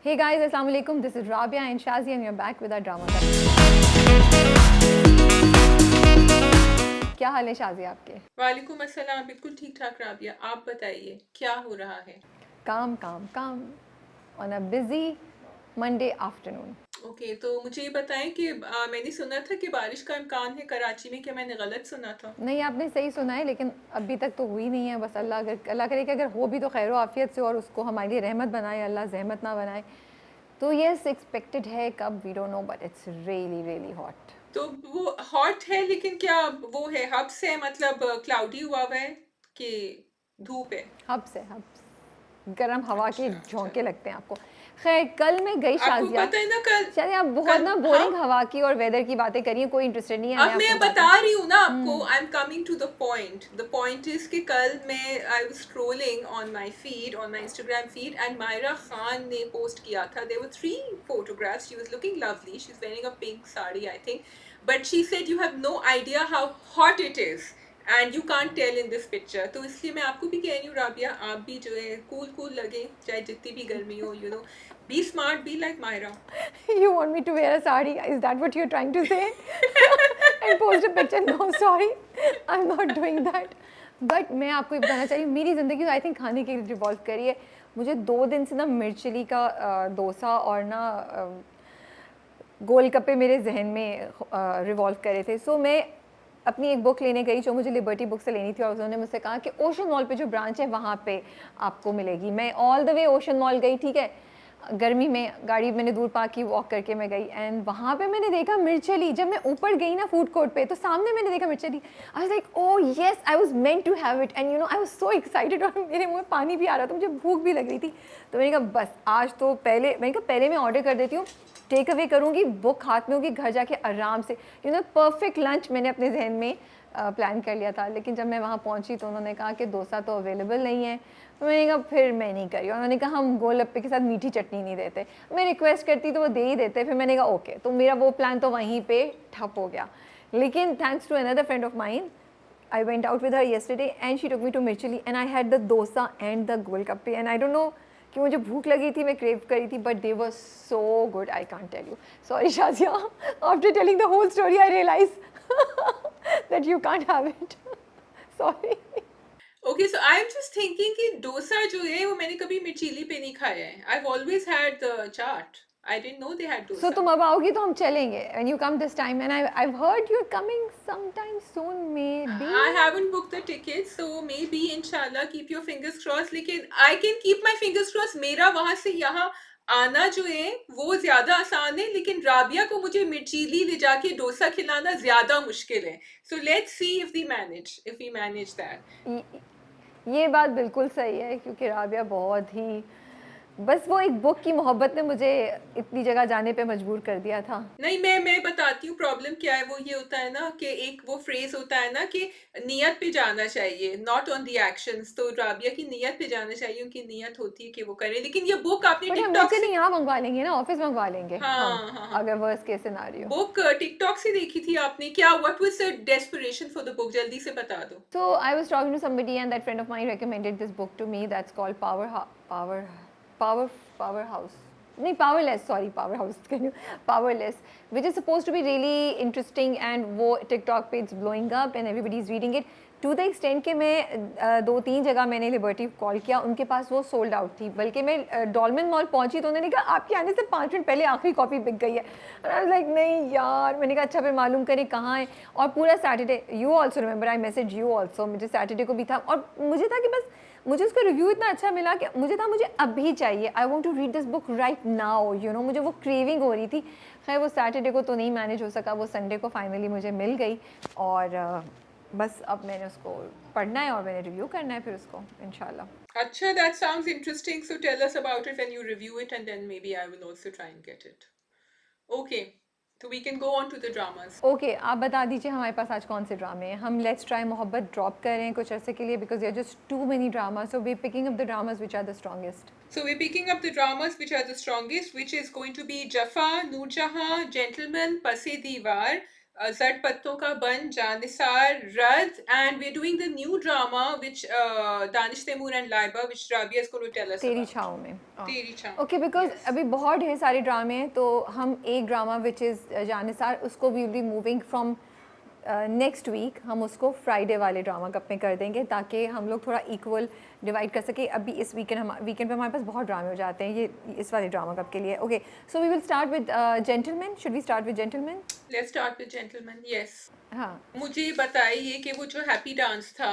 Hey guys, Assalamu alaikum. This is Rabia and Shazia and we're back with our drama. क्या हाल है शाजिया आपके? वालेकुम अस्सलाम। बिल्कुल ठीक ठाक राबिया, आप बताइए क्या हो रहा है? काम on a busy Monday afternoon. Okay, तो मुझे ये बताएं कि मैंने सुना था कि बारिश का इम्कान है कराची में। क्या मैंने गलत सुना था? नहीं, आपने सही सुना है, लेकिन अभी तक तो हुई नहीं है। बस अल्लाह करे कि अगर हो भी तो खैर आफियत से और उसको हमारे लिए रहमत बनाए, अल्लाह जहमत ना बनाए। तो यस, एक्सपेक्टेड है, कब we don't know, but it's really really hot. तो वो हॉट है, लेकिन क्या वो है हब्स है, मतलब क्लाउडी हुआ है कि धूप है? हब्स गर्म हवा के अच्छा, झोंके चलो। लगते हैं आपको। खैर, कल मैं गई आपको शाजिया। पता है ना, कल शाजिया, आप बहुत कल ना हाँ, बोरिंग हवा की और वेदर की बातें करिए, कोई इंटरेस्टेड नहीं है, मैं अब आपको मैं बताती बता हूँ। रही हूँ ना आपको। I am coming to the point is कि कल मैं I was scrolling on my feed, on my Instagram feed, and Mayra Khan ने पोस्ट किया था। There were three photographs. She was looking lovely. She's wearing a pink sari, I think, but she said you have no idea how hot it is and you can't tell in this picture. तो इसलिए मैं आपको भी कह रही हूँ राबिया, आप भी जो है कूल कूल लगे, चाहे जितनी भी गर्मी हो, be smart, be like Myra. You want me to wear a sari? Is that what you're trying to say? And post a picture? No, sorry, I'm not doing that. But मैं आपको ये बताना चाहिए, मेरी ज़िंदगी आई थिंक खाने के revolve करी है। मुझे 2 दिन से ना मिर्च चिली का डोसा और ना गोलगप्पे मेरे जहन में रिवॉल्व करे थे। सो मैं अपनी एक बुक लेने गई जो मुझे लिबर्टी बुक से लेनी थी, और उन्होंने मुझसे कहा कि ओशन मॉल पे जो ब्रांच है वहाँ पे आपको मिलेगी। मैं all the way ocean mall गई, ठीक है, गर्मी में गाड़ी मैंने दूर पार्क की, वॉक करके मैं गई, एंड वहाँ पे मैंने देखा मिर्चली। जब मैं ऊपर गई ना फूड कोर्ट पे, तो सामने मैंने देखा मिर्चली। I was like, oh yes, I was meant to have it, and I was so excited, और मेरे मुंह में पानी भी आ रहा था, मुझे भूख भी लग रही थी। तो मैंने कहा बस आज तो पहले मैं ऑर्डर कर देती हूँ, टेक अवे करूँगी, बुक हाथ में होगी, घर जाके आराम से परफेक्ट लंच मैंने अपने जहन में प्लान कर लिया था। लेकिन जब मैं वहाँ पहुँची तो उन्होंने कहा कि डोसा तो अवेलेबल नहीं है। तो मैंने कहा फिर मैं नहीं करी, और उन्होंने कहा हम गोलगप्पे के साथ मीठी चटनी नहीं देते। मैं रिक्वेस्ट करती तो वो दे ही देते। फिर मैंने कहा ओके, तो मेरा वो प्लान तो वहीं पे ठप हो गया। लेकिन thanks to another friend of mine, I went out with her yesterday and she took me to Mirchili and I had the dosa and the golgappe, and I don't know कि मुझे भूख लगी थी, मैं क्रेव करी थी, but they were so good, I can't tell you. Sorry Shazia, after telling the whole story I realize that you can't have it. Sorry. Okay, so I am just thinking कि डोसा जो है वो मैंने कभी मिर्चीली पे नहीं खाया है। I always had the chaat. I didn't know they had So dosa. तुम अब आओगी तो हम चलेंगे when you come this time, and I've heard you're coming sometime soon, maybe. I haven't booked the ticket, so maybe inshallah keep your fingers crossed. लेकिन I can keep my fingers crossed। मेरा वहां से यहाँ आना जो है वो ज्यादा आसान है, लेकिन राबिया को मुझे मिर्चीली ले जाके डोसा खिलाना ज्यादा मुश्किल है। So let's see if we manage that. ये बात बिल्कुल सही है, क्योंकि राबिया बहुत ही, बस वो एक बुक की मोहब्बत ने मुझे इतनी जगह जाने पे मजबूर कर दिया था। नहीं, मैं बताती हूँ प्रॉब्लम क्या है। वो ये होता है ना कि एक वो फ्रेज होता है ना कि नियत पे जाना चाहिए, नॉट ऑन द एक्शंस। तो राबिया की नियत पे जाना चाहिए, उनकी नियत होती है कि वो करे। लेकिन ये बुक आपने बट हम टिकटॉक मिर्चली से, यहाँ मंगवा लेंगे ना, ऑफिस मंगवा लेंगे हम, हाँ हाँ हाँ, अगर worst case scenario. Book TikTok से देखी थी आपने क्या? What was the desperation for the book? जल्दी से बता दो। So I was talking to somebody and that friend of mine recommended this book to me that's called Powerhouse. नहीं, Powerless, sorry, Powerhouse, can you? Powerless, which is supposed to be really interesting, and वो TikTok पे it's blowing up and everybody is reading it to the extent कि मैं 2-3 जगह मैंने liberty call किया, उनके पास वो सोल्ड आउट थी। बल्कि मैं डॉलमेन मॉल पहुंची तो उन्होंने कहा आपके आने से 5 मिनट पहले आखिरी कॉपी बिक गई है। और आई वाज लाइक नहीं यार, मैंने कहा अच्छा फिर मालूम करें कहाँ है। और पूरा Saturday, you also remember, I message you also, मुझे सैटरडे को भी था, और मुझे था कि बस मुझे उसका रिव्यू इतना अच्छा मिला कि मुझे अभी चाहिए, I want to read this book right now, मुझे वो क्रेविंग हो रही थी। खैर वो सैटरडे को तो नहीं मैनेज हो सका, वो संडे को फाइनली मुझे मिल गई, और बस अब मैंने उसको पढ़ना है और मैंने रिव्यू करना है फिर उसको इंशाल्लाह। अच्छा, that sounds interesting. So tell us about it when you review it, and then maybe I will also try and get it. Okay, so we can go on to the dramas. Okay, आप बता दीजिए हमारे पास आज कौन से ड्रामे हैं। हम लेट्स ट्राई मोहब्बत ड्रॉप कर रहे हैं कुछ अर्से के लिए, because there just too many drama, so we picking up the dramas which are the strongest. So we're picking up the dramas which are the strongest, which is going to be Jaffa, Noor Jahan, Gentleman, Passe Diwar, Zad Patton Ka Ban, Janisar, Rad, and we're doing the new drama which Danish Taimur and Laiba, which Rabia is going to tell us तेरी about. छाँव में Teri Chhaan. Okay because Yes. अभी बहुत ढेर सारे ड्रामे हैं तो हम एक ड्रामा विच इज़ जानिसार उसको we will be moving from next week हम उसको फ्राइडे वाले ड्रामा कप में कर देंगे ताकि हम लोग थोड़ा इक्वल डिवाइड कर सके। अभी इस वीकेंड पे हमारे पास बहुत ड्रामे हो जाते हैं ये इस वाले ड्रामा कप के लिए। Okay so we will start with Gentleman. Should we start with Gentleman? Let's start with Gentleman. Yes. हाँ मुझे बताइए कि वो जो हैप्पी डांस था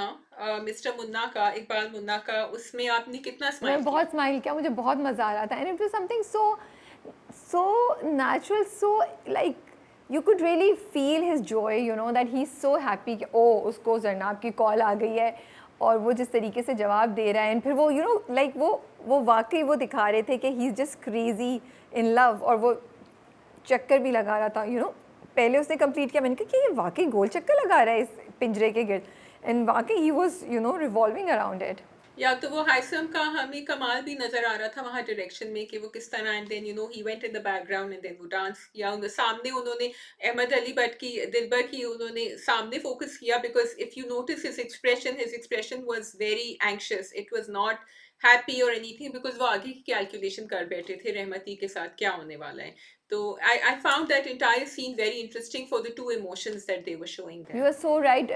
मिस्टर मुन्ना का, इकबाल मुन्ना का, उसमें आपने कितना स्माइल मैं किया? बहुत स्माइल किया, मुझे बहुत मज़ा आ रहा था and it was something so natural, so like you could really feel his Joy, you know that he is so happy कि ओ उसको जरनाब की कॉल आ गई है और वो जिस तरीके से जवाब दे रहा है एंड फिर वो यू नो लाइक वो वाकई वो दिखा रहे थे कि he is just crazy in love और वो चक्कर भी लगा रहा था, यू नो पहले उसने कंप्लीट किया, मैंने कहा कि ये वाकई गोल चक्कर लगा रहा है इस पिंजरे के गिर्द एंड वाकई he was you know revolving around it. या तो वो हाइसम का हमें कमाल भी नजर आ रहा था वहाँ डायरेक्शन में कि वो किस तरह, and then you know he went in the background and then वो डांस किया उनके सामने, उन्होंने अहमद अली भट्ट की दिलबर की उन्होंने सामने फोकस किया because if you notice his expression was very anxious, it was not happy और एनीथिंग बिकॉज वो आगे की कैलकुलेशन कर बैठे थे रहमती के साथ क्या होने वाला है। तो I found that entire scene very interesting for the two emotions that they were showing you there. Are so right.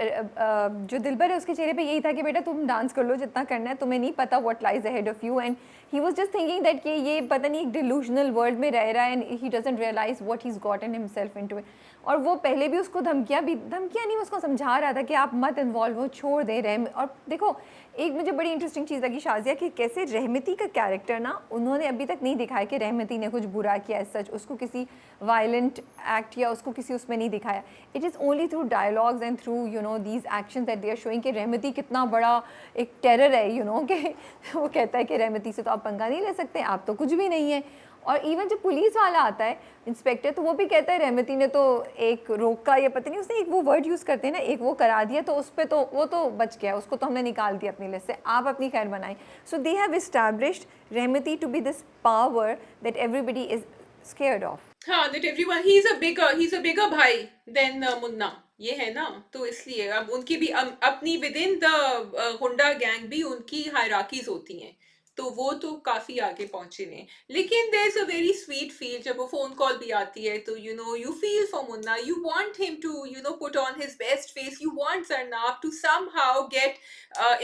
जो दिलबर है उसके चेहरे पे यही था कि बेटा तुम डांस कर लो जितना करना है, तुम्हें नहीं पता what lies ahead of you and he was just thinking that कि ये पता नहीं एक डिल्यूजनल वर्ल्ड में रह रहा है and he doesn't realise what he is gotten himself into it. और वो पहले भी उसको धमकियाँ नहीं, उसको समझा रहा था कि आप मत इन्वॉल्व हो, छोड़ दे रहम। और देखो एक मुझे बड़ी इंटरेस्टिंग चीज़ लगी शाजिया कि कैसे रहमती का कैरेक्टर ना उन्होंने अभी तक नहीं दिखाया कि रहमती ने कुछ बुरा किया है, सच उसको किसी वायलेंट एक्ट या उसको किसी उसमें नहीं दिखाया। It is only through dialogues and through you know these action that they are showing कि रहमती कितना बड़ा एक टेरर है, यू नो कि वो कहता है कि रहमती से तो आप पंगा नहीं ले सकते, आप तो कुछ भी नहीं है। और इवन जब पुलिस वाला आता है इंस्पेक्टर तो वो भी कहता है रहमती ने तो एक रोका या पता नहीं उसने एक वो वर्ड यूज़ करते हैं ना, एक वो करा दिया तो उस पर तो वो तो बच गया, उसको तो हमने निकाल दिया अपनी लिस्ट से, आप अपनी खैर बनाएं। So they have established Rehmati to be this power that everybody is scared of. हाँ, that everyone he's a bigger भाई than मुन्ना, ये है ना, तो इसलिए अब उनकी भी अपनी विद इन द हुंडा गैंग भी उनकी हायरार्कीज होती हैं, तो वो तो काफी आगे पहुंचे हुए हैं। लेकिन there is a very sweet feel जब वो फोन कॉल भी आती है तो you know you feel for Munna, you want him to you know put on his best face, you want Zarnab to somehow get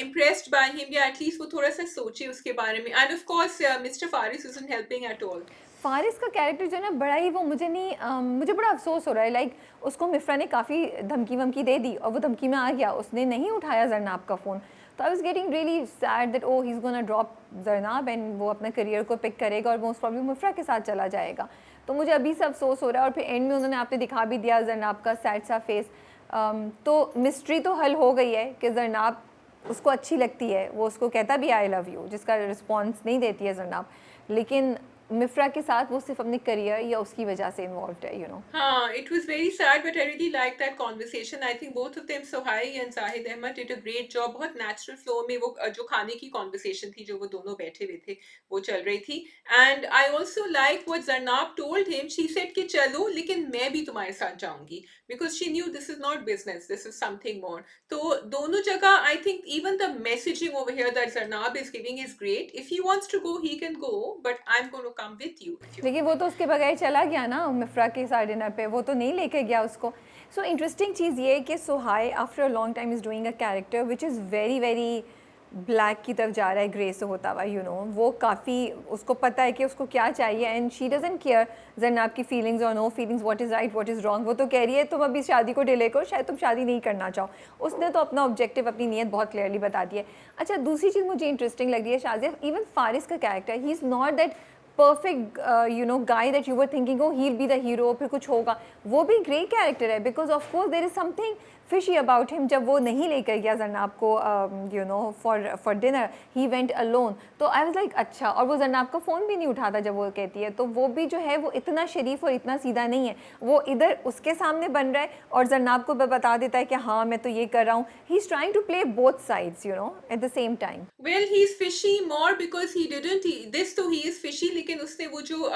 impressed by him या at least वो थोड़ा सा सोचे उसके बारे में। And of course mister Faris isn't helping at all. Faris का character जो है ना बड़ा ही वो मुझे नहीं मुझे बड़ा अफसोस हो रहा है। लाइक उसको मिफ्रा ने काफ़ी धमकी वमकी दे दी और वो धमकी में आ गया, उसने नहीं उठाया जरनाब का फ़ोन। तो I was getting really sad that oh he is gonna drop Zarnab and वो अपने करियर को पिक करेगा और मोस्ट प्रॉब्ली मिफ्रा के साथ चला जाएगा। तो मुझे अभी से अफसोस हो रहा है। और फिर एंड में उन्होंने आपने दिखा भी दिया जरनाब का सैड सा फेस। तो मिस्ट्री तो हल हो गई है कि जरनाब उसको अच्छी लगती है, वो उसको कहता भी आई लव यू, जिसका रिस्पॉन्स नहीं देती है जरनाब। लेकिन मिफ्रा के साथ वो सिर्फ अपने करियर या उसकी वजह से इन्वॉल्व है, यू नो। हाँ, it was very sad, but I really liked that conversation. I think both of them, Sohai and Zahid Ahmed, did a great job. बहुत natural flow में वो जो खाने की conversation थी जो वो दोनों बैठे हुए थे वो चल रही थी। And I also like what Zarnab told him. She said कि चलो लेकिन मैं भी तुम्हारे साथ जाऊंगी, because she knew this is not business, this is something more. तो दोनों जगह I think even the messaging over here that Zarnab is giving is great. If he wants to go, he can go, but I'm going to come with you. If you लेकिन वो तो उसके बगैर चला गया ना मिफ्रा के साथ डिनर पे, वो तो नहीं लेके गया उसको। सो इंटरेस्टिंग चीज़ ये है कि Sohai after a long time is doing a character which is very very black की तरफ जा रहा है, ग्रे से होता हुआ, यू नो वो काफ़ी उसको पता है कि उसको क्या चाहिए and she doesn't care Zarnab की फीलिंग्स और no feelings, what is right what is wrong. वो तो कह रही है तुम अभी शादी को डिले करो, शायद तुम शादी नहीं करना चाहो। उसने तो अपना ऑब्जेक्टिव अपनी नीयत बहुत क्लियरली बता दी है। अच्छा दूसरी चीज़ मुझे इंटरेस्टिंग लगी है शाजिया, इवन फारिस का character, he is not that perfect you know guy that you were thinking oh he'll be the hero फिर कुछ होगा, वो भी ग्रेट कैरेक्टर है because of course there is something fishy about him जब वो नहीं लेकर गया जरनाब को you know for dinner, he went alone. तो आई वाज लाइक अच्छा, और वो जरनाब का फ़ोन भी नहीं उठाता जब वो कहती है, तो वो भी जो है वो इतना शरीफ और इतना सीधा नहीं है, वो इधर उसके सामने बन रहा है और जरनाब को बता देता है कि हाँ मैं तो ये कर रहा हूँ। He is trying to play both sides you know at the same time. Well, he's fishy more because he didn't this, तो he is fishy, लेकिन उसने वो जो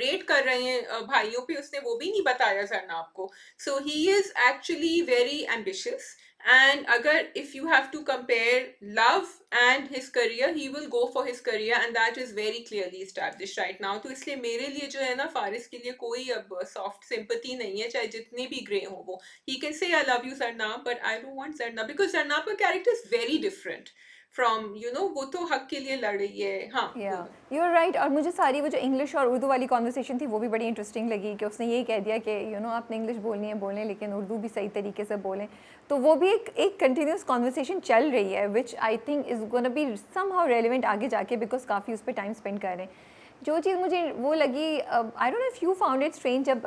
रेट कर रहे हैं भाइयों पे, उसने वो भी नहीं बताया जरनाब को. So he is actually very ambitious, and अगर if you have to compare love and his career, he will go for his career, and that is very clearly established right now. तो इसलिए मेरे लिए जो है ना, फारिस के लिए कोई अब soft sympathy नहीं है, चाहे जितने भी ग्रे हो वो. He can say I love you Zarnab, but I don't want Zarnab because Zarnab का character is very different from you know, वो तो हक के लिए लड़ रही है. हाँ, या यू आर राइट। और मुझे सारी वो जो इंग्लिश और उर्दू वाली कॉन्वर्सेशन थी वो भी बड़ी इंटरेस्टिंग लगी कि उसने यही कह दिया कि यू नो आपने इंग्लिश बोलनी है बोलें, लेकिन उर्दू भी सही तरीके से बोलें। तो वो भी एक कंटिन्यूस कॉन्वर्सेशन चल रही है which I think is gonna be somehow relevant आगे जाके, बिकॉज काफ़ी उस पर टाइम स्पेंड कर रहे हैं। जो चीज़ मुझे वो लगी, आई don't know if you found it strange, जब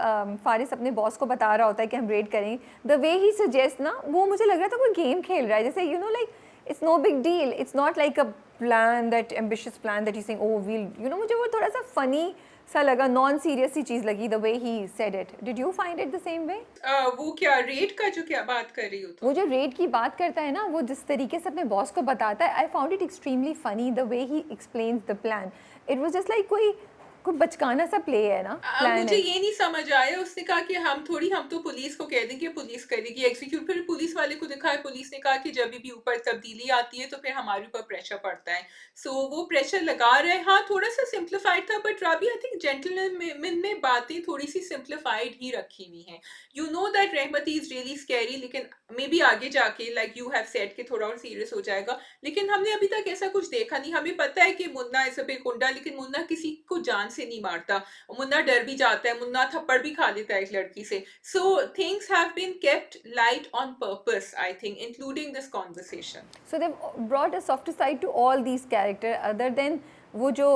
फारिस अपने बॉस को बता रहा होता है कि हम रेड करें, द वे ही सजेस्ट ना, वो मुझे लग रहा था कोई गेम खेल रहा है, जैसे you know like it's no big deal, it's not like a plan, that ambitious plan that he's saying oh we'll you know, मुझे वो थोड़ा सा funny सा लगा, नॉन सीरियस सी चीज़ लगी the way he said it. Did you find it the same way? वो क्या rate का जो क्या बात कर रही हो वो तुम? जो रेट की बात करता है ना, वो जिस तरीके से अपने बॉस को बताता है, आई found it extremely funny the way he explains the plan. It was just like कोई बचकाना सा प्ले है ना, प्लान मुझे है। ये नहीं समझ आया, उसने कहा कि हम तो पुलिस को कह देंगे, पुलिस करेगी एग्जीक्यूट. फिर पुलिस वाले को दिखाया, पुलिस ने कहा कि जब भी ऊपर तब्दीली आती है तो फिर हमारे ऊपर प्रेशर पड़ता है. सो वो प्रेशर लगा रहे हैं. हाँ, थोड़ा सा सिंप्लीफाइड था, but Rabi I think Gentleman में बातें थोड़ी सी सिंप्लीफाइड ही रखी हुई हैं. You know that Rehmati is really scary, लेकिन मे बी आगे जाके लाइक यू हैव सेड कि थोड़ा और सीरियस हो जाएगा. लेकिन हमने अभी तक ऐसा कुछ देखा नहीं. हमें पता है कि मुन्ना इज अ बिग गुंडा, लेकिन मुन्ना किसी को जान से नहीं मारता. मुन्ना डर भी जाता है, मुन्ना थप्पड़ भी खा लेता है एक लड़की से. So things have been kept light on purpose, I think, including this conversation. So they've brought a softer side to all these characters other than वो जो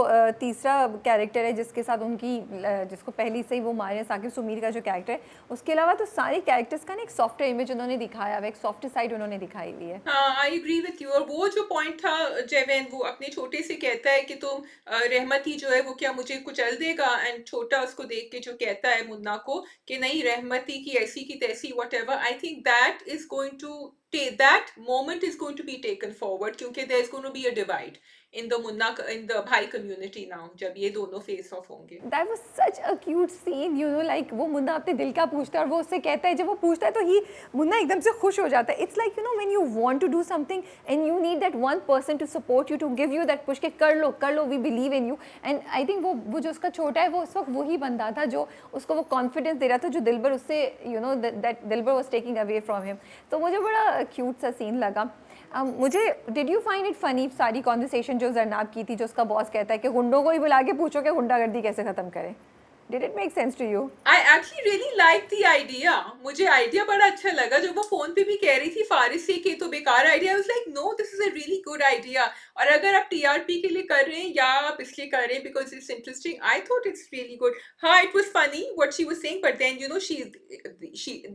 तीसरा कैरेक्टर है जिसके साथ उनकी जिसको पहली से ही वो मारे, साकिब सुमीर का जो कैरेक्टर है, उसके अलावा तो सारे कैरेक्टर्स का ना एक सॉफ्टर इमेज उन्होंने दिखाया हुआ है, एक सॉफ्टर साइड उन्होंने दिखाई हुई है. हाँ, आई एग्री विथ यू. और वो जो पॉइंट था जैवेन, वो अपने छोटे से कहता है कि तुम रहमती जो है वो क्या मुझे कुचल देगा, एंड छोटा उसको देख के जो कहता है मुन्ना को कि नहीं, रहमती की ऐसी की तैसी whatever. I think that is going to that moment is going to be taken forward, क्योंकि there is going to be a divide in the भाई community now, जब ये दोनों face off होंगे. That was such a cute scene, you know, like वो मुन्ना अपने दिल का पूछता है और वो उससे कहता है, जब वो पूछता है तो ही मुन्ना एकदम से खुश हो जाता है. It's like you know when you want to do something and you need that one person to support you, to give you that push के कर लो, we believe in you. And I think वो जो उसका छोटा है, वो उस वक्त वही बंदा था जो उसको वो confidence दे रहा था, जो दिलबर उससे you know that Dilbar was taking away from him. तो मुझे बड़ा क्यूट सा सीन लगा. मुझे did you find it funny सारी कॉन्वर्सेशन जो जरनाब की थी, जो उसका बॉस कहता है कि गुंडों को ही बुला के पूछो कि गुंडागर्दी कैसे ख़त्म करें? Did it make sense to you? I actually really like the idea. मुझे आइडिया बड़ा अच्छा लगा. जब वो फोन पे भी कह रही थी फारिस से कि तो बेकार idea, I was like no, this is a really good idea. और अगर आप TRP के लिए कर रहे हैं या आप इसलिए कर रहे हैं because it's interesting, I thought it's really good. हाँ, it was funny what she was saying, but then you know she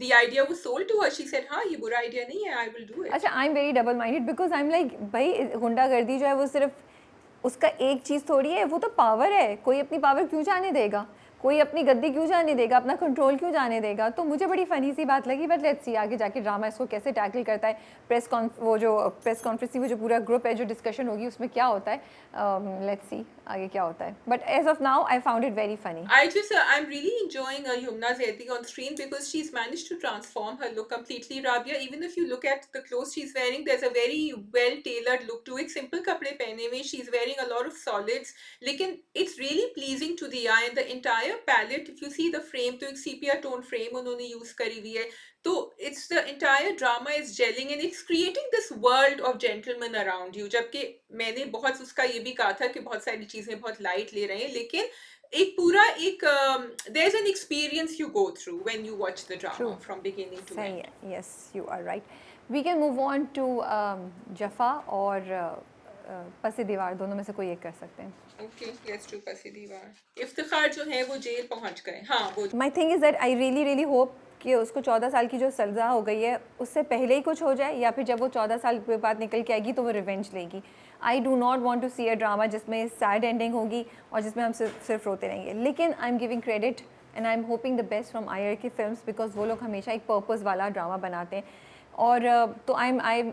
the idea was sold to her. She said हाँ, ये बुरा आइडिया नहीं है, I will do it. अच्छा, I am very double minded because I am like भाई गुंडागर्दी जो है वो सिर्फ उसका एक चीज़ थोड़ी है, वो तो पावर है. कोई अपनी पावर क्यों जाने देगा? कोई अपनी गद्दी क्यों जाने देगा? अपना कंट्रोल क्यों जाने देगा? तो मुझे बड़ी फ़नी सी बात लगी. बट लेट्स सी आगे जाके ड्रामा इसको कैसे टैकल करता है. वो जो प्रेस कॉन्फ्रेंस थी, वो जो पूरा ग्रुप है, जो डिस्कशन होगी उसमें क्या होता है. लेट्स सी आगे क्या होता है. But as of now I found it very funny. I'm really enjoying Yumna Zaidi on screen because she's managed to transform her look completely, Rabia. Even if you look at the clothes she's wearing, there's a very well tailored look to it. Simple kapde pehne हुए, she's wearing a lot of solids, लेकिन it's really pleasing to the eye. And the entire palette, if you see the frame, तो एक sepia tone frame उन्होंने use करी हुई है. तो it's the entire drama is gelling and it's creating this world of gentlemen around you. जबकि मैंने बहुत उसका ये भी कहा था कि बहुत सारी चीजें बहुत लाइट ले रहे हैं, लेकिन एक पूरा एक there's an experience you go through when you watch the drama. True. From beginning to सही end. है. Yes, you are right. We can move on to Jafaa और पसी दीवार, दोनों में से कोई एक कर सकते हैं. Okay, let's do पसी दीवार. इफ्तिखार जो है वो जेल पहुंच गए. हाँ, वो My thing is that I really hope कि उसको 14 साल की जो सज़ा हो गई है उससे पहले ही कुछ हो जाए, या फिर जब वो 14 साल के बाद निकल के आएगी तो वो रिवेंज लेगी। I do not want to see a drama जिसमें सैड एंडिंग होगी और जिसमें हम सिर्फ रोते रहेंगे। लेकिन I am giving credit and I am hoping the best from आयर की फिल्म्स, बिकॉज वो लोग हमेशा एक पर्पस वाला ड्रामा बनाते हैं। और तो आई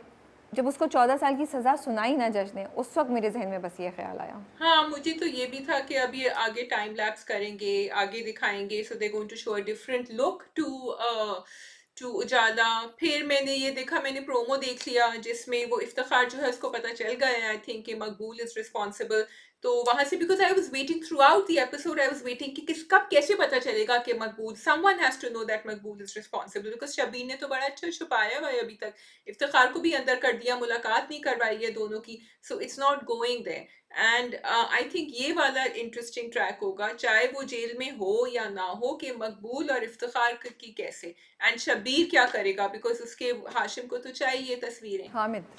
जब उसको 14 साल की सज़ा सुनाई ना जज ने, उस वक्त मेरे जहन में बस ये ख्याल आया। हाँ, मुझे तो ये भी था कि अब ये आगे टाइम लैप्स करेंगे, आगे दिखाएंगे, so they going to show a different look to Ujala. फिर मैंने ये देखा, मैंने प्रोमो देख लिया जिसमें वो इफ्तिखार जो है उसको पता चल गया है आई थिंक कि मकबूल इज रिस्पॉन्सिबल। तो वहां से because I was waiting throughout the episode, I was waiting कि किस कब कैसे पता चलेगा कि Maqbool, someone has to know that Maqbool is responsible, because Shabbir ने तो बड़ा अच्छा छुपाया हुआ है अभी तक, इफ्तिखार को भी अंदर कर दिया, मुलाकात नहीं करवाई है दोनों की, so it's not going there. And I think ये वाला इंटरेस्टिंग ट्रैक होगा, चाहे वो जेल में हो या ना हो, कि मकबूल और इफ्तिखार की कैसे, एंड शबीर क्या करेगा, बिकॉज उसके हाशिम को तो चाहिए तस्वीरें,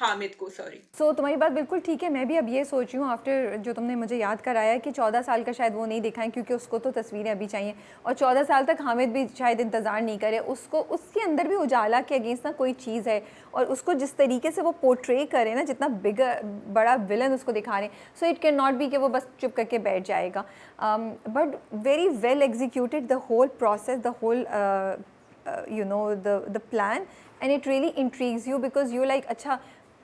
हामिद को सॉरी। सो तुम्हारी बात बिल्कुल ठीक है। मैं भी अब ये सोच रही हूँ आफ्टर जो तुमने मुझे याद कराया कि 14 साल का शायद वो नहीं दिखाएं, क्योंकि उसको तो तस्वीरें अभी चाहिए, और 14 साल तक हामिद भी शायद इंतज़ार नहीं करे। उसको उसके अंदर भी उजाला के अगेंस्ट ना कोई चीज़ है, और उसको जिस तरीके से वो पोर्ट्रे करे ना, जितना बिगर बड़ा विलन उसको दिखा रहे हैं, so it can not be कि वो बस चुप करके बैठ जाएगा। But very well executed the whole process, the whole the plan, and it really intrigues you because you like अच्छा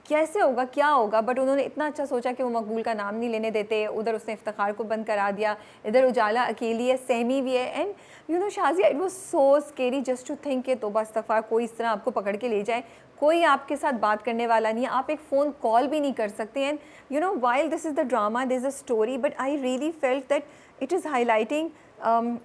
कैसे होगा, क्या होगा। बट उन्होंने इतना अच्छा सोचा कि वो मकबूल का नाम नहीं लेने देते, उधर उसने इफ्तिखार को बंद करा दिया, इधर उजाला अकेली है, सेमी भी है। And Shazia, it was so scary just to think कि तौबा इस्तग़फ़ार, कोई इस तरह आपको पकड़ के ले जाए, कोई आपके साथ बात करने वाला नहीं है, आप एक फ़ोन कॉल भी नहीं कर सकते। And while this is the drama, this is a story, but I really felt that it is highlighting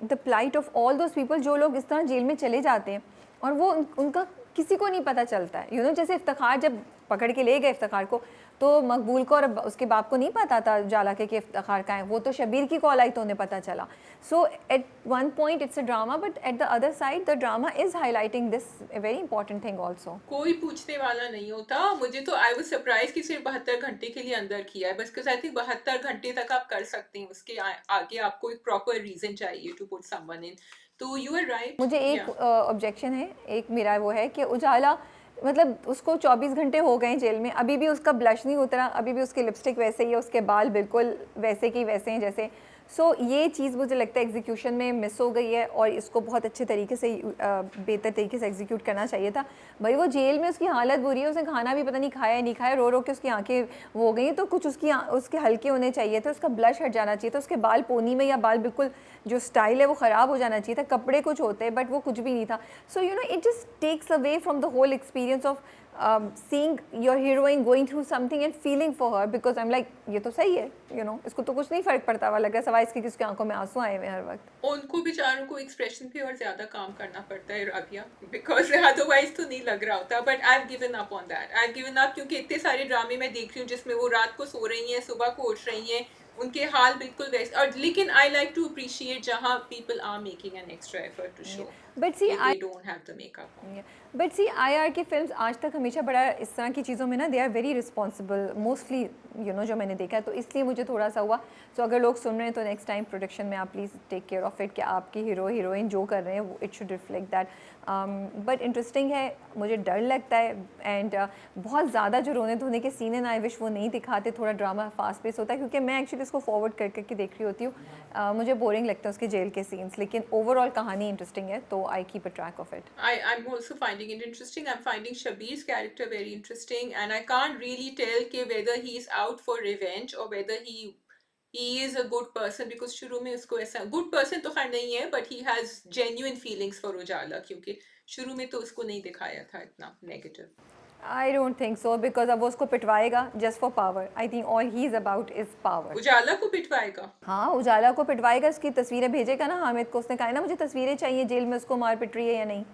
the plight of all those people जो लोग इस तरह जेल में चले जाते हैं और वो उनका किसी को नहीं पता चलता है। जैसे इफ्तिखार जब पकड़ के ले गए इफ्तिखार को, तो मकबूल को और उसके बाप को नहीं पता था जाला के कि इफ्तिखार का है, वो तो शबीर की कॉल आई तो उन्हें पता चला। So at one point it's a drama, but at the other side the drama is highlighting this very important thing also. कोई पूछने वाला नहीं होता। मुझे तो आई वाज सरप्राइज कि सिर्फ 72 घंटे के लिए अंदर किया है बस, बिकॉज आई थिंक 72 घंटे तक आप कर सकते हैं, उसके आगे आपको एक प्रॉपर रीजन चाहिए टू पुट समवन इन। तो यू आर राइट। मुझे एक ऑब्जेक्शन है, एक मेरा वो है कि उजाला, मतलब उसको 24 घंटे हो गए जेल में, अभी भी उसका ब्लश नहीं उतरा, अभी भी उसकी लिपस्टिक वैसे ही है, उसके बाल बिल्कुल वैसे के वैसे हैं जैसे। सो ये चीज़ मुझे लगता है एग्जीक्यूशन में मिस हो गई है, और इसको बहुत अच्छे तरीके से बेहतर तरीके से एग्जीक्यूट करना चाहिए था। भाई वो जेल में उसकी हालत बुरी है, उसने खाना भी पता नहीं खाया नहीं खाया, रो रो के उसकी आंखें वो हो गई, तो कुछ उसके हल्के होने चाहिए थे, उसका ब्लश हट जाना चाहिए था, उसके बाल पोनी में या बाल बिल्कुल जो स्टाइल है वो ख़राब हो जाना चाहिए था, कपड़े कुछ होते हैं बट वो कुछ भी नहीं था। So it just takes away from the whole experience of seeing your heroine going through something and feeling for her, because I'm like ये तो सही है, इसको तो कुछ नहीं फ़र्क पड़ता हुआ लग रहा है, सवाई इसके कि उसकी आंखों में आंसू आए हुए हर वक्त। उनको बेचारों को एक्सप्रेशन पे और ज्यादा काम करना पड़ता है राबिया, बिकॉज अदरवाइज तो नहीं लग रहा होता। But I have given up on that, I have given up, क्योंकि इतने सारे ड्रामे मैं देख रही हूँ जिसमें वो रात को सो रही हैं, सुबह को उठ रही हैं, उनके हाल बिल्कुल वैसे। और लेकिन आई लाइक टू अप्रिशिएट जहाँ people are making an extra effort to show, but see they don't have the makeup on. But see IR की फिल्म्स आज तक हमेशा बड़ा इस तरह की चीज़ों में ना, they are very responsible mostly, जो मैंने देखा है, तो इसलिए मुझे थोड़ा सा हुआ। सो अगर लोग सुन रहे हैं तो नेक्स्ट टाइम प्रोडक्शन में आप please take care of it कि आपकी हीरो हीरोइन जो कर रहे हैं वो it should reflect that. But interesting है, मुझे डर लगता है, एंड बहुत ज़्यादा जो रोने धोने के सीन है ना, आई विश वो नहीं दिखाते, थोड़ा ड्रामा फास्ट पेस होता है, क्योंकि मैं एक्चुअली इसको फॉरवर्ड कर करके देख रही होती हूँ, मुझे बोरिंग लगता है उसके जेल के सीन्स, लेकिन ओवरऑल कहानी इंटरेस्टिंग है, तो I keep a track of it. I'm also finding it interesting. I'm finding Shabir's character very interesting, and I can't really tell whether he's out for revenge or whether he is a good person, because शुरू में उसको ऐसा good person तो खैर नहीं है, but he has genuine feelings for उजाला, क्योंकि शुरू में तो उसको नहीं दिखाया था इतना negative. I don't think so, because अब वो उसको पिटवाएगा just for power. I think all he is about is power. उजाला को पिटवाएगा? हाँ, उजाला को पिटवाएगा, उसकी तस्वीरें भेजेगा ना हामिद को, उसने कहा है ना मुझे तस्वीरें चाहिए जेल में उसको मार पिट रही है या नहीं।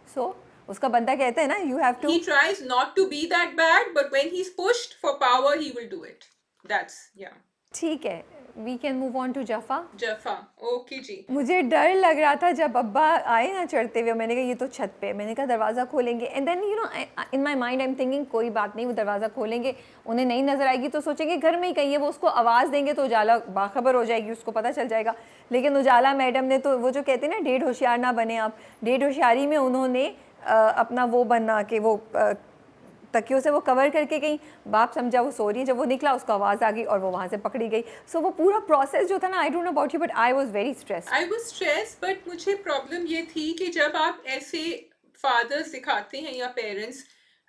So उसका बंदा कहता है ना you have to. He tries not to be that bad, but when he's pushed for power, he will do it. That's yeah. ठीक है, we can move on to Jafaa. Jafaa, okay जी। मुझे डर लग रहा था जब अब्बा आए ना चढ़ते हुए, मैंने कहा ये तो छत पे, मैंने कहा दरवाज़ा खोलेंगे, and then you know in my mind I am thinking कोई बात नहीं, वो दरवाज़ा खोलेंगे, उन्हें नहीं नज़र आएगी तो सोचेंगे घर में ही कहीं है, वो उसको आवाज़ देंगे तो उजाला बाखबर हो जाएगी, उसको पता चल जाएगा। लेकिन उजाला मैडम ने तो वो जो कहते हैं ना डेढ़ होशियार ना बने आप, डेढ़ होशियारी में उन्होंने अपना वो बना के वो तकियों से वो कवर करके गई, बाप समझा वो सो रही है, जब वो निकला उसको आवाज़ आ गई और वो वहाँ से पकड़ी गई। सो वो पूरा प्रोसेस जो था ना, आई don't know about you but I was very stressed. I was stress, but मुझे प्रॉब्लम ये थी कि जब आप ऐसे फादर्स दिखाते हैं या पेरेंट्स,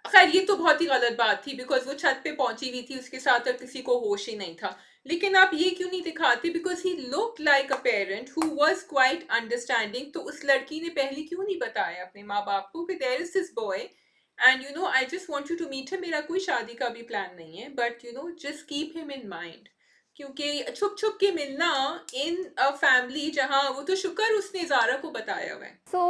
खैर ये तो बहुत ही गलत बात थी बिकॉज वो छत पे पहुंची हुई थी उसके साथ और किसी को होश ही नहीं था, लेकिन आप ये क्यों नहीं दिखाते? Because he look like a parent who was quite understanding. तो उस लड़की ने पहले क्यों नहीं बताया अपने माँ बाप को कि there is this boy and you know I just want you to meet him. मेरा कोई शादी का भी प्लान नहीं है, but you know just keep him in mind. क्योंकि छुप छुप के मिलना इन अ फैमिली, जहाँ वो तो शुक्र उसने ज़ारा को बताया हुआ है। So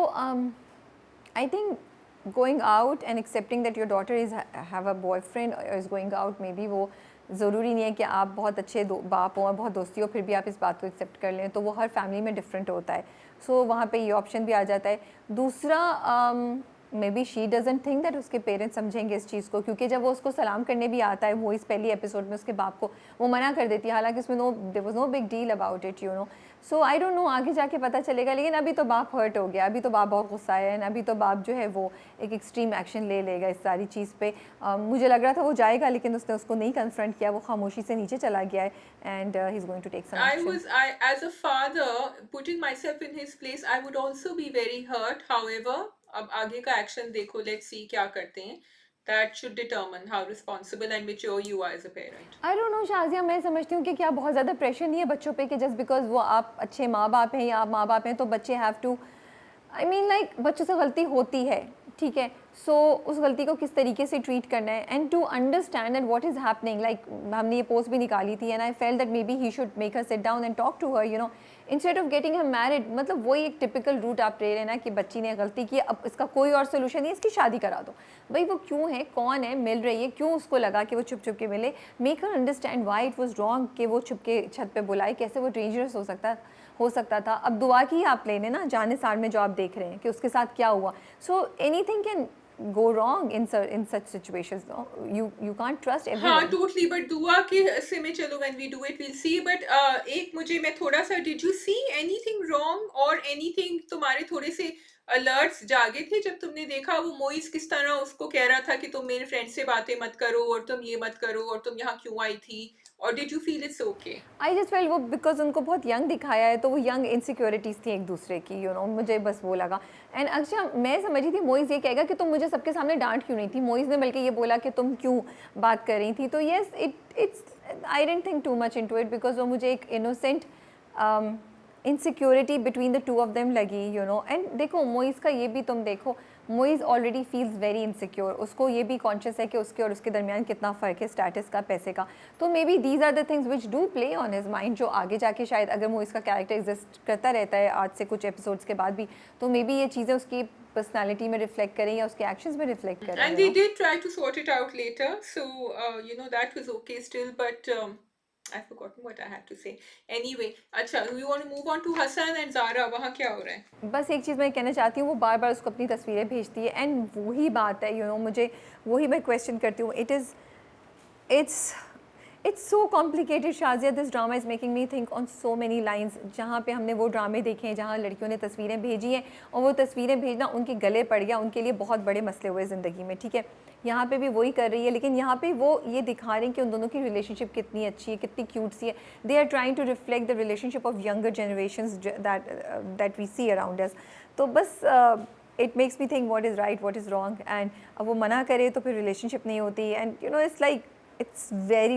I think going out and accepting that your daughter is have a boyfriend or is going out, maybe वो ज़रूरी नहीं है कि आप बहुत अच्छे बाप हो और बहुत दोस्ती हो फिर भी आप इस बात को एक्सेप्ट कर लें, तो वो हर फैमिली में डिफरेंट होता है। सो वहाँ पे ये ऑप्शन भी आ जाता है। दूसरा may be she doesn't think that उसके पेरेंट्स समझेंगे इस चीज़ को, क्योंकि जब वो उसको सलाम करने भी आता है वो इस पहली एपिसोड में उसके बाप को वो मना कर देती है, हालांकि उसमें no there was no big deal about it you know. So I don't know आगे जाके पता चलेगा, लेकिन अभी तो बाप हर्ट हो गया, अभी तो बाप बहुत गुस्सा है एंड अभी तो बाप जो है वो एक एक्सट्रीम एक्शन ले लेगा इस सारी चीज़ पे। मुझे लग रहा था वो जाएगा लेकिन उसने उसको नहीं कन्फ्रंट किया, वो खामोशी से नीचे चला गया है and he is going to take some action. I as a father putting myself in his place, I would also be very hurt. However, अब आगे का एक्शन देखो, let's see क्या करते हैं। That should determine how responsible and mature you are as a parent. I don't no Shazia, मैं समझती हूँ कि क्या बहुत ज़्यादा प्रेशर नहीं है बच्चों पे कि जस्ट बिकॉज वो आप अच्छे माँ बाप हैं या आप माँ बाप हैं तो बच्चे have to, I mean like बच्चों से गलती होती है, ठीक है। सो उस गलती को किस तरीके से ट्रीट करना है and to understand and what is happening, like हमने ये पोस्ट भी निकाली थी and I fell that maybe he should make her sit down and talk to her you know instead of getting her married. मतलब वही एक typical root आप ले रहे हैं ना कि बच्ची ने गलती की, अब इसका कोई और सोल्यूशन नहीं, इसकी शादी करा दो। भाई वो क्यों है, कौन है, मिल रही है, क्यों उसको लगा कि वो छुप छुप के मिले, make her understand why it was wrong कि वो छुप के छत पे बुलाए, कैसे वो डेंजरस हो सकता था। अब दुआ की आप लेने ना जाने सार में जो आप देख रहे हैं कि उसके साथ क्या हुआ। So anything can go wrong in such situations, no? You can't trust everyone. हाँ टोटली, बट दुआ के हिस्से में चलो when we do it will see. But एक मुझे मैं थोड़ा सा, did you see anything wrong और एनीथिंग, तुम्हारे थोड़े से अलर्ट्स जागे थे जब तुमने देखा वो मोइस किस तरह उसको कह रहा था कि तुम मेरे फ्रेंड से बातें मत करो और तुम ये मत करो और तुम यहाँ क्यों आई थी, और did you feel it's okay? I just fail वो बिकॉज उनको बहुत यंग दिखाया है तो वो यंग इनसिक्योरिटीज़ थी एक दूसरे की, यू नो मुझे बस वो लगा। एंड अच्छा मैं समझी थी मोइज़ ये कहेगा कि तुम मुझे सबके सामने डांट क्यों नहीं थी, मोइज़ ने बल्कि ये बोला कि तुम क्यों बात कर रही थी। तो yes it's I dent think too much into it because वो मुझे एक innocent insecurity between the two of them लगी, यू नो। एंड देखो मोइज़ का ये भी तुम देखो, Moiz already feels very insecure, उसको ये भी कॉन्शियस है कि उसके और उसके दरमियान कितना फ़र्क है स्टेटस का, पैसे का। तो maybe these are the things which do play on his mind, जो आगे जाके शायद अगर मोइज़ का कैरेक्टर एग्जिस्ट करता रहता है आज से कुछ एपिसोड्स के बाद भी, तो मे बी ये चीज़ें उसकी पर्सनैलिटी में रिफ्लेक्ट करें या उसके एक्शंस में रिफ्लेक्ट करें। And they did try to sort it out later, so you know that was okay still, but I've forgotten what I had to say. Anyway, अच्छा, we want to move on to Hassan and Zara. वहाँ क्या हो रहा है? बस एक चीज़ मैं कहना चाहती हूँ, वो बार बार उसको अपनी तस्वीरें भेजती है एंड वही बात है, यू नो मुझे वही मैं क्वेश्चन करती हूँ। It's so complicated, Shazia. This drama is making me think on so many lines. जहाँ पे हमने वो ड्रामे देखे हैं जहाँ लड़कियों ने तस्वीरें भेजी हैं और वो तस्वीरें भेजना उनके गले पड़ गया, उनके लिए बहुत बड़े मसले हुए ज़िंदगी में, ठीक है। यहाँ पे भी वही कर रही है, लेकिन यहाँ पे वो ये दिखा रहे हैं कि उन दोनों की रिलेशनशिप कितनी अच्छी है, कितनी क्यूट सी है। They are trying to reflect the relationship of younger generations that we see around us. तो बस it makes me think what is right, what is wrong, and अब वो मना करे तो फिर रिलेशनशिप नहीं होती। And you know it's like it's very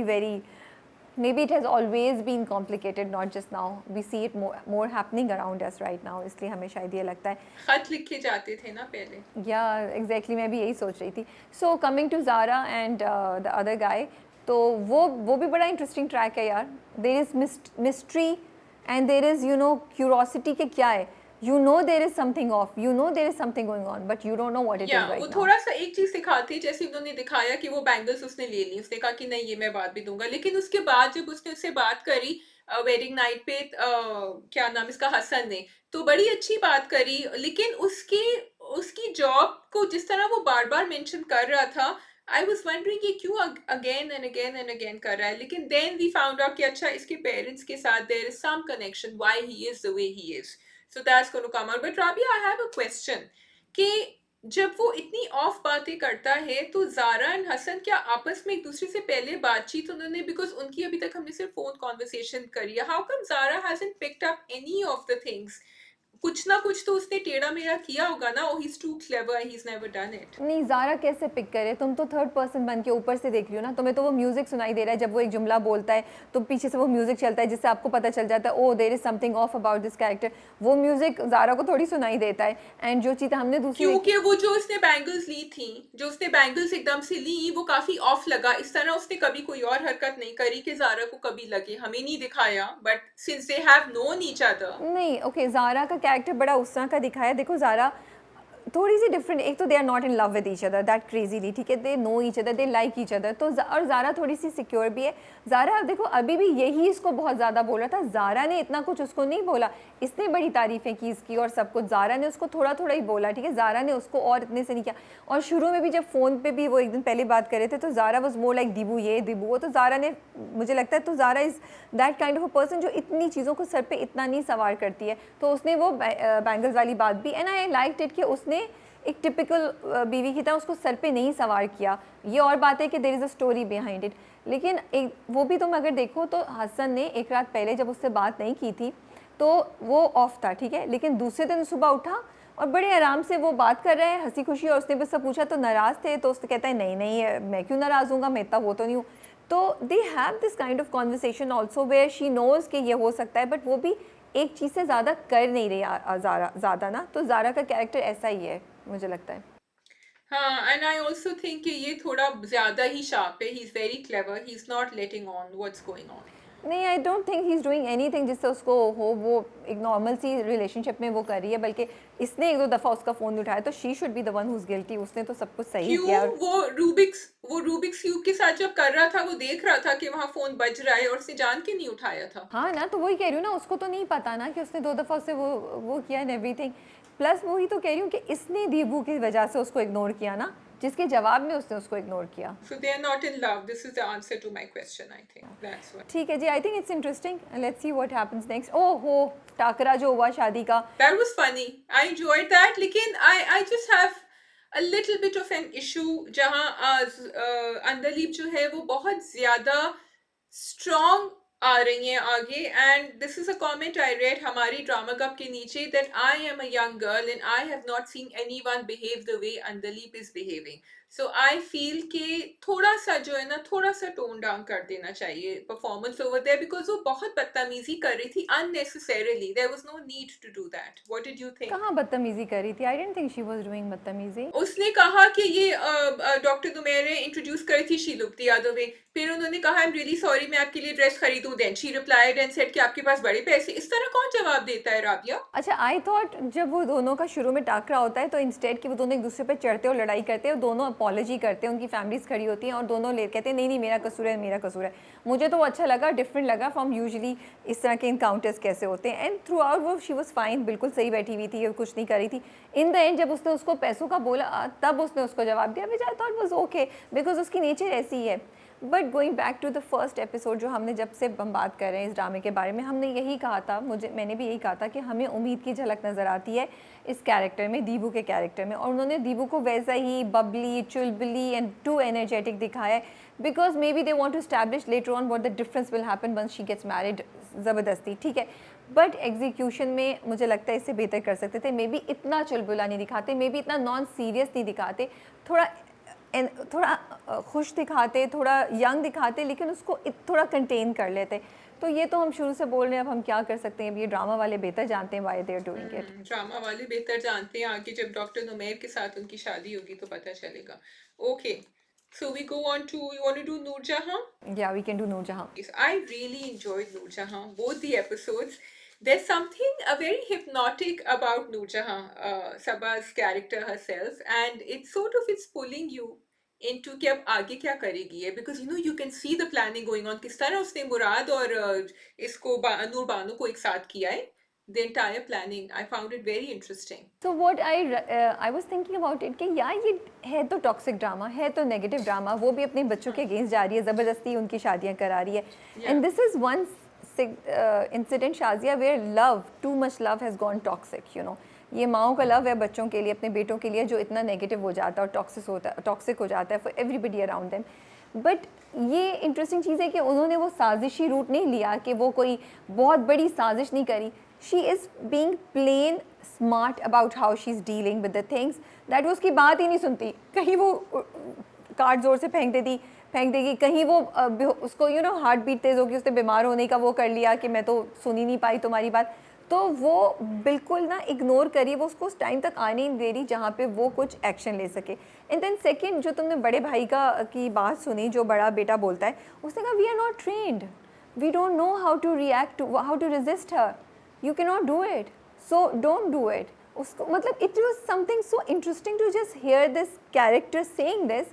maybe it has always been complicated, not just now. We see it more happening around us right now, इसलिए हमें शायद ये लगता है। खत लिखे जाते थे ना पहले। Yeah, exactly, मैं भी यही सोच रही थी। So coming to Zara and the other guy, तो वो भी बड़ा interesting track है यार। There is mystery and there is you know curiosity कि क्या है। you know there is something off, you know there is something going on, but you don't know what it या is वो right now. थोड़ा सा एक चीज दिखाती, जैसे उन्होंने दिखाया कि वो बैंगल्स उसने ले ली, उसने कहा कि नहीं ये मैं बाद भी दूंगा, लेकिन उसके बाद जब उसने उससे बात करी वेडिंग नाइट पे, क्या नाम इसका, हसन ने, तो बड़ी अच्छी बात करी, लेकिन उसकी उसकी जॉब को जिस तरह वो बार बार मेंशन कर रहा था, आई वॉज वंडरिंग कि क्यों again and again and again कर रहा है, लेकिन देन वी फाउंड आउट कि अच्छा इसके पेरेंट्स के साथ there is some connection why he is the way he is, so that's going to come out. But Rabia, I have a question कि जब वो इतनी ऑफ बातें करता है तो ज़ारा एंड हसन क्या आपस में एक दूसरे से पहले बातचीत उन्होंने, बिकॉज उनकी अभी तक हमने सिर्फ फोन कॉन्वर्सेशन करी है, how come Zara hasn't picked up any of the things? कुछ ना कुछ तो उसने टेढ़ा मेढ़ा किया होगा ना, oh he's too clever, he's never done it. नहीं, ज़ारा कैसे पिक करे? तुम तो थर्ड पर्सन बन के ऊपर से देख रही हो ना, तुम्हें तो वो म्यूजिक सुनाई दे रहा है, जब वो एक जुमला बोलता है तो पीछे से वो म्यूजिक चलता है जिससे आपको पता चल जाता है oh there is something of about this character. वो म्यूजिक ज़ारा को थोड़ी सुनाई देता है। एंड जो चीज़ हमने दूसरी क्योंकि वो जो उसने बैंगल्स ली थी, जो उसने बैंगल्स एकदम से ली, वो काफी ऑफ लगा, इस तरह उसने कभी कोई और हरकत नहीं करी कि ज़ारा को कभी लगे, हमें नहीं दिखाया, but since they have known each other. नहीं, ओके, ज़ारा का कैरेक्टर बड़ा उस तरह का दिखाया। देखो ज़ारा थोड़ी सी डिफरेंट, एक तो they are not in love with each other that crazily, ठीक है, they know each other, they like each other. तो और ज़ारा थोड़ी सी सिक्योर भी है। ज़ारा देखो अभी भी यही इसको बहुत ज़्यादा बोल रहा था, ज़ारा ने इतना कुछ उसको नहीं बोला, इसने बड़ी तारीफ़ें की इसकी और सब कुछ, ज़ारा ने उसको थोड़ा थोड़ा ही बोला, ठीक है, ज़ारा ने उसको और इतने से नहीं किया। और शुरू में भी जब फ़ोन पे भी वो एक दिन पहले बात कर रहे थे तो ज़ारा वॉज मोर लाइक दिबू ये दिबू वो, तो ज़ारा ने, मुझे लगता है तो Zara is that kind of a person जो इतनी चीज़ों को सर पे इतना नहीं सवार करती है। तो उसने वो बैंगल्स वाली बात भी, एंड आई लाइक इट कि उसने एक टिपिकल बीवी की तरह उसको सर पे नहीं सवार किया। ये और बात है कि there is a story behind it, लेकिन एक वो भी तुम अगर देखो तो हसन ने एक रात पहले जब उससे बात नहीं की थी तो वो ऑफ था, ठीक है, लेकिन दूसरे दिन सुबह उठा और बड़े आराम से वो बात कर रहे हैं हंसी खुशी, और उसने मुझसे पूछा तो नाराज़ थे, तो उसने कहता है नहीं नहीं मैं क्यों नाराज़ हूँगा, मैं इतना वो तो नहीं हूँ। तो they have this kind of conversation also where she knows कि ये हो सकता है, बट वो भी एक चीज़ से ज़्यादा कर नहीं रही ज़ारा ज़्यादा ना, तो ज़ारा का कैरेक्टर ऐसा ही है मुझे लगता है। हाँ, एंड आई ऑल्सो थिंक कि ये थोड़ा ज्यादा ही शार्प है, he is very clever, he is not letting on what's going on. नहीं, I don't think he is doing anything जिससे उसको हो, वो एक नॉर्मल सी रिलेशनशिप में वो कर रही है, बल्कि इसने एक दो दफ़ा उसका फ़ोन उठाया तो she should be the one who is guilty, उसने तो सब कुछ सही क्यों? किया। और वो रूबिक्स क्यूब के साथ जब कर रहा था, वो देख रहा था कि वहां फोन बज रहा है और उसने जान के नहीं उठाया था। हाँ ना, तो वही कह रही हूँ ना, उसको तो नहीं पता ना कि उसने दो दफ़ा उससे वो किया एंड एवरीथिंग। प्लस वही तो कह रही हूँ कि इसने दीबू की वजह से उसको इग्नोर किया ना, जिसके जवाब में उसने उसको इग्नोर किया। So they are not in love. This is the answer to my question, I think. That's why. ठीक है जी, I think it's interesting, let's see what happens next. Oh हो, टाकरा जो हुआ शादी का। That was funny. I enjoyed that. लेकिन I just have a little bit of an issue जहाँ अंदरलीप जो है वो बहुत ज़्यादा strong आ रही हैं आगे, and this is a comment I read हमारी ड्रामा कप के नीचे, that I am a young girl and I have not seen anyone behave the way अंदरलीप is behaving. So I feel कि थोड़ा सा जो है ना, थोड़ा सा टोन डाउन कर देना चाहिए परफॉर्मेंस ओवर देयर, बिकॉज वो बहुत बदतमीजी कर रही थी unnecessarily. There was no need to do that. What did you think? कहाँ बदतमीजी कर रही थी? I dent think she was doing बदतमीजी। उसने कहा कि ये डॉक्टर दुमेर ने इंट्रोड्यूस करी थी she look the other way, फिर उन्होंने कहा आई एम रियली सॉरी मैं आपके लिए ड्रेस खरीदूं, then she replied and said कि आपके पास बड़े पैसे। इस तरह कौन जवाब देता है राबिया? अच्छा, आई थॉट जब वो दोनों का शुरू में टाकरा होता है तो इंस्टेड कि वो दोनों एक दूसरे पे चढ़ते और लड़ाई करते हैं और दोनों अपॉलॉजी करते हैं, उनकी फैमिलीज खड़ी होती हैं और दोनों ले कहते हैं नहीं नहीं मेरा कसूर है, मेरा कसूर है। मुझे तो वो अच्छा लगा, डिफरेंट लगा फ्रॉम यूजुअली इस तरह के इनकाउंटर्स कैसे होते हैं। एंड थ्रू आउट वो शी वॉज फाइन, बिल्कुल सही बैठी हुई थी और कुछ नहीं करी थी। इन द एंड जब उसने उसको पैसों का बोला तब उसने उसको जवाब दिया, which I thought was okay because उसकी नेचर ऐसी ही है। But going back to the first episode, जो हमने जब से हम बात कर रहे हैं इस ड्रामे के बारे में, हमने यही कहा था, मैंने भी यही कहा था कि हमें उम्मीद की झलक नज़र आती है इस कैरेक्टर में, दीबू के कैरेक्टर में, और उन्होंने दीबू को वैसा ही बबली, चुलबुली एंड टू एनर्जेटिक दिखाया है, because maybe they want to establish later on what the difference will happen once she gets married, ज़बरदस्ती, ठीक है। बट एग्जीक्यूशन में मुझे लगता है इससे बेहतर कर सकते थे। मे बी इतना चुलबुला नहीं दिखाते, मे बी इतना नॉन सीरियस नहीं दिखाते, थोड़ा खुश दिखाते, थोड़ा यंग दिखाते, लेकिन उसको थोड़ा कंटेन कर लेते। तो ये तो हम शुरू से बोल रहे हैं, अब हम क्या कर सकते हैं, अब ये ड्रामा वाले बेहतर जानते हैं why they are doing it. Drama वाले बेहतर जानते हैं, आगे जब डॉक्टर नुमेर के साथ उनकी शादी होगी तो पता चलेगा। Okay, so we go on to, you want to do Noor Jahan? या we can do Noor Jahan. Yes, I really enjoyed Noor Jahan, both the episodes. There's something very hypnotic about Noor Jahan, Saba's character herself, and it's pulling you into कि अब आगे क्या करेगी है, because you can see the planning going on, किस तरह उसने मुराद और इसको नूर बानो को एक साथ किया है. The entire planning, I found it very interesting. So what I was thinking about it कि यार ये है तो टॉक्सिक ड्रामा, है तो नेगेटिव ड्रामा, वो भी अपने बच्चों के अगेंस्ट जा रही है, ज़बरदस्ती उनकी शादियाँ करा रही है. And this is one incident Shazia where love, too much love has gone toxic, ये माओ का लव है बच्चों के लिए, अपने बेटों के लिए, जो इतना नेगेटिव हो जाता है और टॉक्सिक हो जाता है for everybody around them. But ये इंटरेस्टिंग चीज़ है कि उन्होंने वो साजिशी रूट नहीं लिया, कि वो कोई बहुत बड़ी साजिश नहीं करी. She is being plain smart about how she is dealing with the things, that वो उसकी बात ही नहीं सुनती. कहीं वो कार्ड ज़ोर से फेंक देगी, कहीं वो उसको हार्ट बीट तेज़ होगी, उसने बीमार होने का वो कर लिया कि मैं तो सुन ही नहीं पाई तुम्हारी बात, तो वो बिल्कुल ना इग्नोर करिए, वो उसको उस टाइम तक आने नहीं दे रही जहाँ पे वो कुछ एक्शन ले सके. एंड देन सेकंड, जो तुमने बड़े भाई की बात सुनी, जो बड़ा बेटा बोलता है, उसने कहा we are not trained, we don't know how to react to, how to resist her, you can not do it, so don't do it. उसको मतलब it was something so interesting to just hear this character saying this,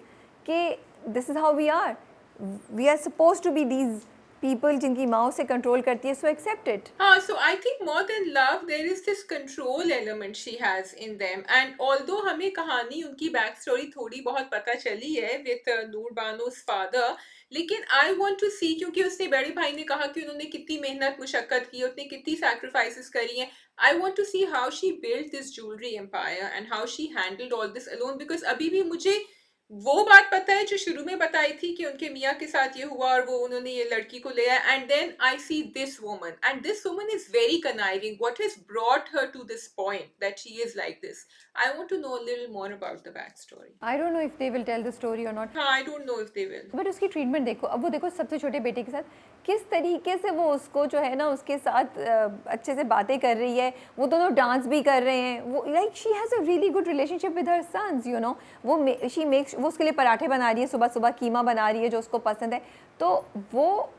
कि this is how we are supposed to be these people जिनकी माँ से control करती है, so accept it. So I think more than love, there is this control element she has in them. And although हमें कहानी उनकी back story थोड़ी बहुत पता चली है with नूर बानो's father, लेकिन I want to see, क्योंकि उसने बड़े भाई ने कहा कि उन्होंने कितनी मेहनत मुशक्कत की, उसने कितनी sacrifices करी हैं. I want to see how she built this jewelry empire and how she handled all this alone, because अभी भी मुझे वो बात पता है जो शुरू में बताई थी कि उनके मियाँ के साथ ये हुआ और वो उन्होंने ये लड़की को ले आया. And then I see this woman, and this woman is very conniving. What has brought her to this point that she is like this? I want to know a little more about the back story. I don't know if they will tell the story or not. हाँ, आई don't know if they will. But उसकी treatment देखो, अब वो देखो सबसे छोटे बेटे के साथ किस तरीके से वो उसको जो है ना उसके साथ अच्छे से बातें कर रही है, वो दोनों डांस भी कर रहे हैं, वो like she has a really good relationship with her sons, वो शी मेक्स, वो उसके लिए पराठे बना रही है, सुबह सुबह कीमा बना रही है जो उसको पसंद है, तो वो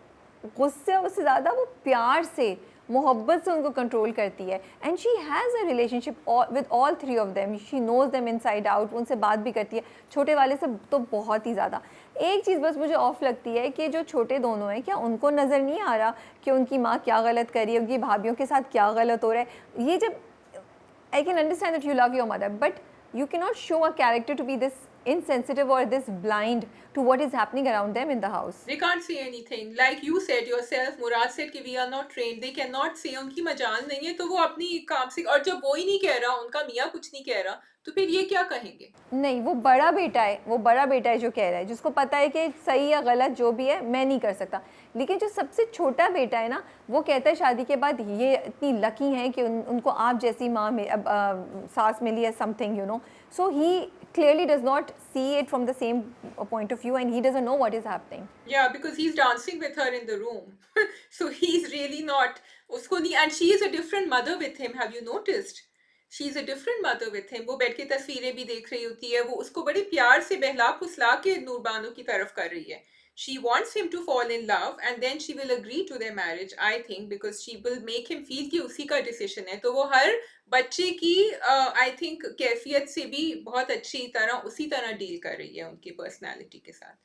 गुस्से से ज़्यादा वो प्यार से, मोहब्बत से उनको कंट्रोल करती है. And she has a relationship with all three of them, she knows them inside out, उनसे बात भी करती है, छोटे वाले से तो बहुत ही ज़्यादा. एक चीज़ बस मुझे ऑफ लगती है कि जो छोटे दोनों हैं, क्या उनको नज़र नहीं आ रहा कि उनकी माँ क्या गलत कर रही है, उनकी भाभीियों के साथ क्या गलत हो रहा है? ये जब I can understand that you love your mother, but you cannot show a character to be this insensitive or this blind to what is happening around them in the house. They can't say anything. Like you said yourself, Murad said कि we are not trained. They cannot say, उनकी मजाल नहीं है, तो वो अपनी काम से, और जब वो ही नहीं कह रहा, उनका मियाँ कुछ नहीं कह रहा, तो फिर ये क्या कहेंगे? नहीं, वो बड़ा बेटा है जो कह रहा है, जिसको पता है कि सही या गलत जो भी है मैं नहीं कर सकता. लेकिन जो सबसे छोटा बेटा है ना, वो कहता है शादी के बाद ये इतनी लकी हैं कि उनको आप जैसी माँ में सास मिली है, something so he clearly does not see it from the same point of view, and he doesn't know what is happening. Yeah, because he's dancing with her in the room. So he's really not, usko nahi, and she is a different mother with him. Have you noticed? She's a different mother with him. वो बैठ के तस्वीरें भी देख रही होती है, वो उसको बड़े प्यार से बहला फुसला के नूरबानो की तरफ कर रही है. She wants him to fall in love, and then she will agree to their marriage, I think, because she will make him feel कि उसी का decision है. तो वो हर बच्चे की I think कैफियत से भी बहुत अच्छी तरह उसी तरह डील कर रही है उनकी पर्सनालिटी के साथ.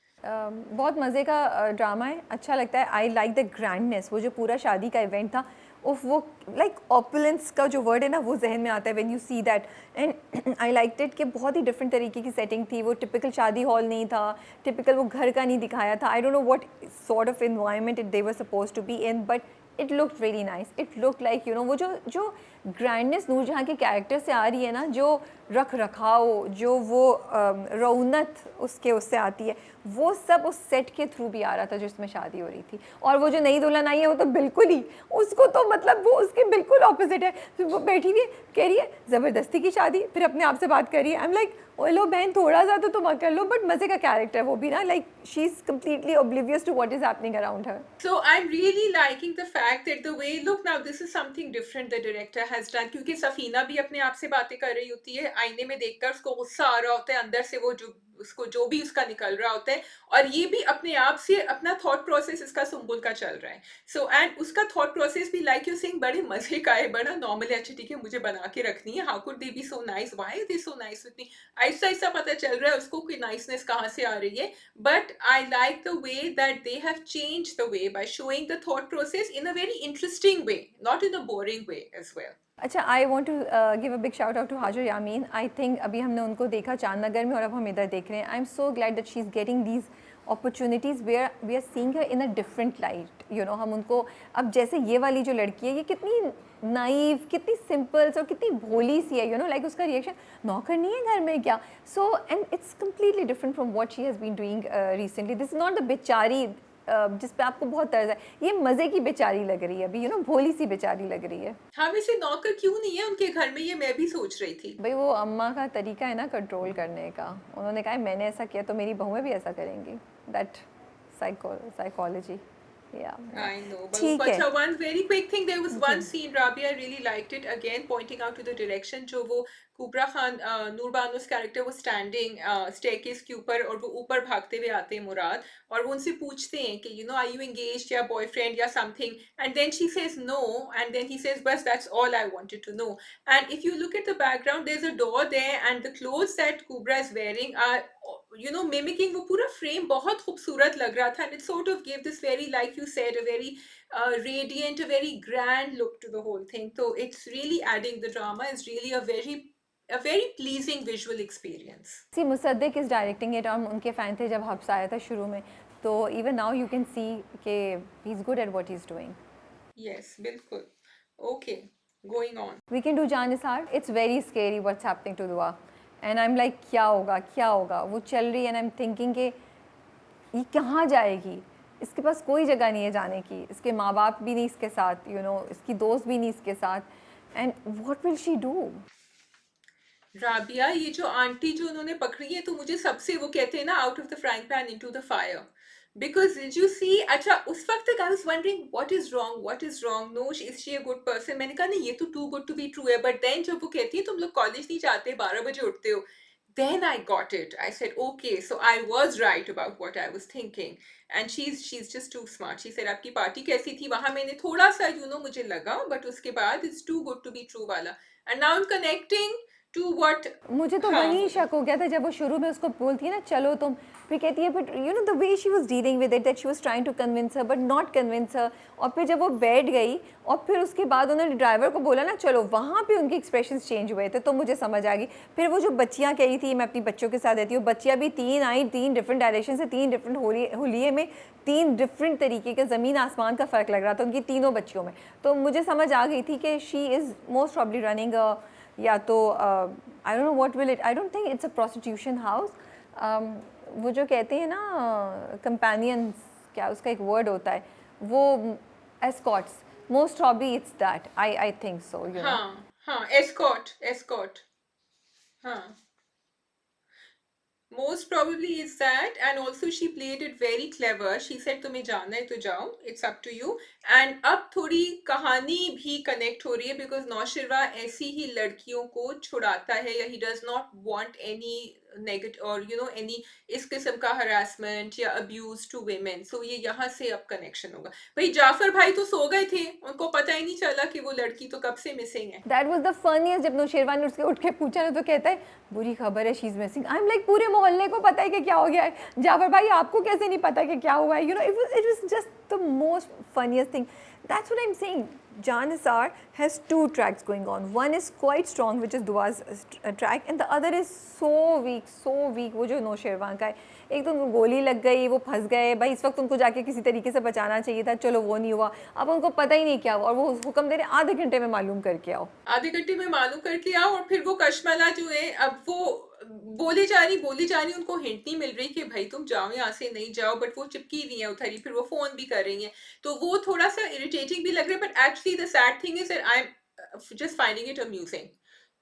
बहुत मज़े का ड्रामा है, अच्छा लगता है. आई लाइक द ग्रैंडनेस, वो जो पूरा शादी का इवेंट था, वो लाइक ऑपुलेंस का जो वर्ड है ना, वो जहन में आता है when you see that. And I like it कि बहुत ही डिफरेंट तरीके की सेटिंग थी. वो टिपिकल शादी हॉल नहीं था, टिपिकल वो घर का नहीं दिखाया था. I don't know what sort of environment they were suppose to be in, but it looked really nice. It look like वो जो ग्रैंडनेस नूरजहाँ के कैरेक्टर से आ रही है ना, जो रख रखाव, जो वो रौनक उससे आती है, वो सब उस सेट के थ्रू भी आ रहा था जिसमें शादी हो रही थी. और वो जो नई दुल्हन आई है, वो तो बिल्कुल ही उसको तो मतलब वो उसके बिल्कुल ऑपोजिट है. तो वो बैठी हुई कह रही है ज़बरदस्ती की शादी, फिर अपने आप से बात कर रही है. आई एम लाइक, ओ लो बहन, थोड़ा सा तो तुम कर लो. बट मज़े का कैरेक्टर है वो भी ना, like she is completely oblivious to what is happening around her. So I'm really liking the fact that the way, look now, this is something different the director has done, क्योंकि सफीना भी अपने आप से बातें कर रही होती है आईने में देखकर, उसको गुस्सा आ रहा होता है अंदर से, वो जो उसको जो भी उसका निकल रहा होता है, और ये भी अपने आप से अपना थॉट प्रोसेस इसका सुम्बुल का चल रहा है। सो एंड उसका थॉट प्रोसेस भी लाइक यू सेइंग बड़े मजे का है, बड़ा नॉर्मल है, अच्छा ठीक है मुझे बना के रखनी है, how could they be so nice, why are they so nice with me. ऐसा ऐसा पता चल रहा है उसको कि नाइसनेस कहाँ से आ रही है। But I like the way that they have changed the way by showing the thought process in a very interesting way, not in a boring way as well. अच्छा, I want to give a big shout out to Hajra Yamin. I think अभी हमने उनको देखा चांदनगर में और अब हम इधर देख रहे हैं। I am so glad that she is getting these opportunities where we are seeing her in a different light, you know. हम उनको अब जैसे ये वाली जो लड़की है, ये कितनी नाइव, कितनी सिंपल और कितनी भोली सी है, यू नो, लाइक उसका रिएक्शन नौकर नहीं है घर में क्या। So and it's completely different from what she has been doing recently. This is not the बेचारी जिस पे आपको बहुत तरस है, ये मज़े की बेचारी लग रही है अभी, यू नो, भोली सी बेचारी लग रही है। हाँ, वैसे नौकर क्यों नहीं है उनके घर में, ये मैं भी सोच रही थी। भाई वो अम्मा का तरीका है ना कंट्रोल करने का। उन्होंने कहा है मैंने ऐसा किया तो मेरी बहुएं भी ऐसा करेंगी। दैट साइकोलॉजी, या I know, but ठीक है। अच्छा, one very quick thing. There was one scene, Rabia, I really liked it. Again, pointing out to the direction, जो वो कुबरा खान, नूर बानो's कैरेक्टर, वो स्टैंडिंग स्टेयरकेस के ऊपर, और वो ऊपर भागते हुए आते हैं मुराद, और वो उनसे पूछते हैं कि you know are you engaged या बॉयफ्रेंड या something, and then she says no, and then he says बस that's all I wanted to know. And if you look at the background, there is a door there, and the clothes that Kubra is wearing are mimicking, वो पूरा frame बहुत खूबसूरत लग रहा था, and it sort of give this very, like you said, a very radiant, a very grand look to the whole thing. So it's really adding, the drama is really a very pleasing visual experience. See Musaddiq is directing it. हम उनके fan थे जब hubs आया था शुरू में, तो even now you can see कि he is good at what he is doing. Yes, bilkul. Okay, going on. We can do जान इस हार्ट। It's very scary what's happening to Dua, and I am like क्या होगा क्या होगा। वो चल रही है एंड आई एम थिंकिंग कि ये कहाँ जाएगी, इसके पास कोई जगह नहीं है जाने की, इसके माँ बाप भी नहीं इसके साथ, यू नो, इसकी दोस्त भी नहीं इसके साथ, and what will she do. Rabia, ये जो आंटी जो उन्होंने पकड़ी है, तो मुझे सबसे, वो कहते हैं ना, out of the frying pan into the fire, because did you see, अच्छा उस वक्त तक I was wondering what is wrong, no is she a good person, मैंने कहा नहीं ये तो too good to be true है, बट देन जब वो कहती है तुम लोग कॉलेज नहीं जाते, 12 बजे उठते हो, then I got it. I said, okay, so I was right about what I was thinking. And she's just too smart. She said, आपकी पार्टी कैसी थी, वहां मैंने थोड़ा सा मुझे लगा, but उसके बाद it's too good to be true वाला, and now I'm connecting to what, मुझे तो हाँ वही बोलो। शक हो गया था जब वो शुरू में उसको बोलती है ना चलो तुम, फिर कहती है but you know the way she was dealing with it, that she was trying to convince her but not convince her. और फिर जब वो बैठ गई और फिर उसके बाद उन्होंने ड्राइवर को बोला ना चलो, वहाँ पे उनके एक्सप्रेशंस चेंज हुए थे, तो मुझे समझ आ गई। फिर वो जो बच्चियाँ कही थी मैं अपनी बच्चों के साथ रहती हूँ, बच्चियाँ भी 3 आई, 3 डिफरेंट डायरेक्शन से, 3 डिफरेंट होलिये में 3 डिफरेंट तरीके के ज़मीन आसमान का फ़र्क लग रहा था उनकी तीनों बच्चियों में। तो मुझे समझ आ गई थी कि she is most probably running या तो आई don't know what will it, I don't think it's a prostitution house. वो जो कहते हैं ना कंपेनियंस, क्या उसका एक वर्ड होता है, वो Escorts, most probably it's that, I think so, you no. हाँ हाँ, एस्कॉट, हाँ, most probably is that, and also she played it very clever. She said तुम्हें जाना है तो जाओ, it's up to you. And अब थोड़ी कहानी भी connect हो रही है, because नौशिरवा ऐसी ही लड़कियों को छुड़ाता है, या he does not want any negative or any इस किस्म का harassment या abuse to women. So ये यहाँ से अब connection होगा। भाई जाफर भाई तो सो गए थे, उनको पता ही नहीं चला कि वो लड़की तो कब से मिसिंग है। दैट वाज द फनीस्ट, जब नौशेरवान ने उसके उठ के पूछा ना तो कहता है बुरी खबर है she is missing. I am like पूरे मोहल्ले को पता है कि क्या हो गया है, जाफर भाई आपको कैसे नहीं पता कि क्या हुआ है, you know. It was just the most funniest thing. That's what I'm saying. Jan Asar has 2 tracks going on. One is quite strong, which is Dua's track, and the other is so weak, so weak. वो जो नौशेरवान का है, एक तो उनको गोली लग गई, वो फंस गए भाई, इस वक्त उनको जाके किसी तरीके से बचाना चाहिए था, चलो वो नहीं हुआ, अब उनको पता ही नहीं क्या हुआ, और वो हुक्म दे रहे आधे घंटे में मालूम करके आओ। आधे घंटे में मालूम करके आओ, और फिर वो कश्मला जो है, अब वो बोली जा रही, उनको हिंट नहीं मिल रही कि भाई तुम जाओ यहाँ से, नहीं जाओ, बट वो चिपकी हुई है उधर ही, फिर वो फोन भी कर रही हैं, तो वो थोड़ा सा इरिटेटिंग भी लग रहा है, but actually the sad thing is I am just finding it amusing,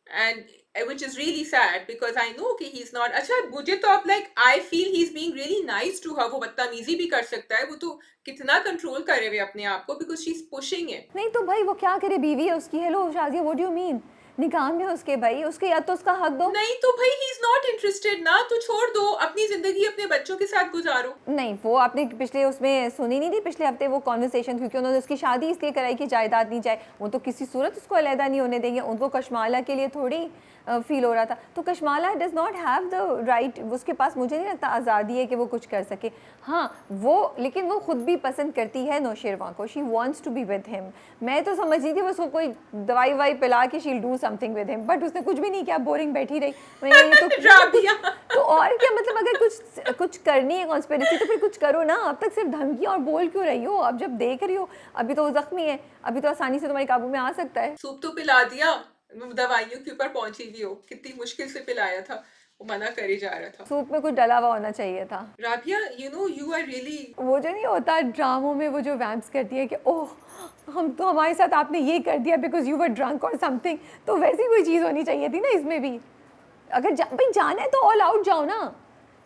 and which is really sad because I know कि he's not. अच्छा मुझे तो अब like I feel he's being really nice to her. वो बदतमीजी भी कर सकता है, वो तो कितना कंट्रोल करे हुए अपने आप को because she's pushing it. नहीं तो भाई वो क्या करे, बीवी है उसकी, hello Shazia, what do you mean? निकाह में है उसके भाई, उसके या तो उसका हक दो। नहीं तो भाई ही इज नॉट इंटरेस्टेड ना, तो छोड़ दो, अपनी जिंदगी अपने बच्चों के साथ गुजारो। नहीं, वो आपने पिछले उसमें सुनी नहीं थी पिछले हफ्ते वो कॉन्वर्सेशन, क्योंकि उन्होंने उसकी शादी इसलिए कराई कि जायदाद नहीं जाए, वो तो किसी सूरत उसको अलहदा नहीं होने देंगे, उनको कशमाला के लिए थोड़ी फील हो रहा था। तो Kashmala does not have the right, उसके पास मुझे नहीं लगता आज़ादी है कि वो कुछ कर सके। हाँ वो, लेकिन वो खुद भी पसंद करती है नौशेरवां को, she wants to be with him. मैं तो समझ रही थी उसको कोई दवाई वाई पिला के शील do something with him, but उसने कुछ भी नहीं किया, बोरिंग बैठी रही। मैं ये तो और क्या मतलब, अगर कुछ करनी है कॉन्स्पिरेसी तो फिर कुछ करो ना, अब तक सिर्फ धमकी और बोल क्यों रही हो? अब जब देख रही हो, अभी तो वो जख्मी है, अभी तो आसानी से तुम्हारे काबू में आ सकता है। सूप तो पिला दिया, दवाइयों के ऊपर पहुंची भी हो, कितनी मुश्किल से पिलाया था, वो मना कर ही जा रहा था। सूप में कुछ डला हुआ होना चाहिए था। Rabia you know you are really, वो जो नहीं होता ड्रामों में वो जो वैम्प्स करती है कि ओह हम तो, हमारे साथ आपने ये कर दिया बिकॉज यू वर ड्रंक और समथिंग, तो वैसी कोई चीज़ होनी चाहिए थी ना इसमें भी। अगर भाई जाना है तो ऑल आउट जाओ ना,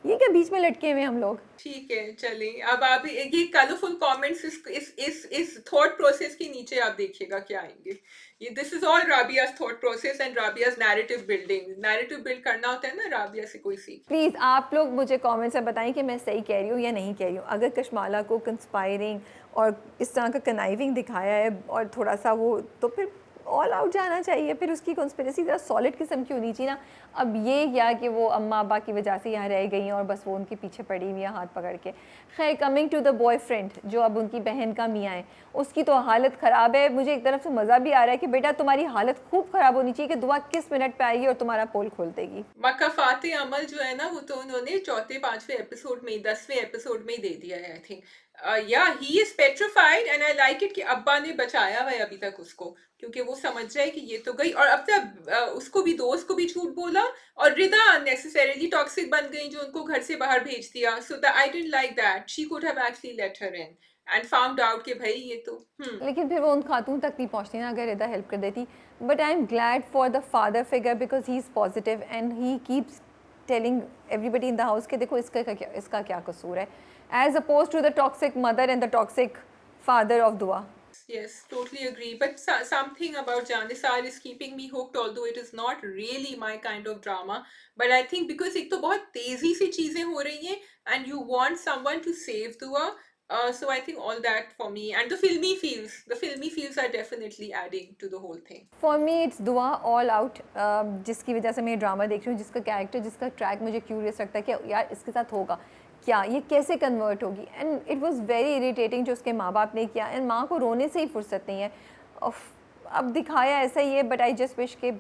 ये क्या बीच में लटके हुए हम लोग। ठीक है चलें। अब आप ये कलरफुल कमेंट्स इस थॉट प्रोसेस के नीचे आप देखिएगा क्या आएंगे। ये this is all Rabia's thought process and Rabia's narrative building. Narrative build करना होता है ना, राबिया से कोई सीख। प्लीज़ आप लोग मुझे कमेंट्स में बताएं कि मैं सही कह रही हूँ या नहीं कह रही हूँ। अगर कशमाला को कंस्पायरिंग और इस तरह का कनाइविंग दिखाया है और थोड़ा सा वो, तो फिर ऑल आउट जाना चाहिए, फिर उसकी कॉन्स्पिरेसी ज़रा सॉलिड किस्म की होनी चाहिए ना। अब ये क्या कि वो अम्मा अब्बा की वजह से यहाँ रह गई हैं और बस वो उनके पीछे पड़ी हुई है हाथ पकड़ के। खैर, कमिंग टू द बॉयफ्रेंड जो अब उनकी बहन का मियाँ है, उसकी तो हालत ख़राब है। मुझे एक तरफ से मज़ा भी आ रहा है कि बेटा तुम्हारी हालत खूब ख़राब होनी चाहिए कि दुआ किस मिनट पे आएगी और तुम्हारा पोल खोल देगी। मकाफाते अमल जो है ना, वो तो उन्होंने चौथे पांचवें एपिसोड में, 10वें एपिसोड में ही दे दिया है आई थिंक। या he is petrified and I like it कि अब्बा ने बचाया हुआ है अभी तक उसको, क्योंकि वो समझ रहा है कि ये तो गई। और अब तक उसको भी, दोस्त को भी झूठ बोला, और रिदा अननेसेसरीली टॉक्सिक बन गई जो उनको घर से बाहर भेज दिया। So that I didn't like that, she could have actually let her in and found out कि भाई ये तो लेकिन फिर वो उन खातून तक नहीं पहुंचती ना अगर इदा हेल्प कर देती। But I am glad for the father figure because he is positive and he keeps telling everybody in the house कि देखो इसका क्या कसूर है, as opposed to the toxic mother and the toxic father of Dua. Yes, totally agree. But something about Janisar is keeping me hooked, although it is not really my kind of drama. But I think because एक तो बहुत तेजी से चीजें हो रही हैं, and you want someone to save Dua. So I think all that for me, and the filmy feels are definitely adding to the whole thing. For me it's दुआ ऑल आउट, जिसकी वजह से मैं ये ड्रामा देख रही हूँ, जिसका कैरेक्टर, जिसका ट्रैक मुझे क्यूरियस रखता है कि यार इसके साथ होगा क्या, ये कैसे कन्वर्ट होगी। And it was very irritating जो उसके माँ बाप ने किया, एंड माँ को रोने से ही फुर्सत नहीं है। अब दिखाया ऐसा ही है, बट आई जस्ट विश कि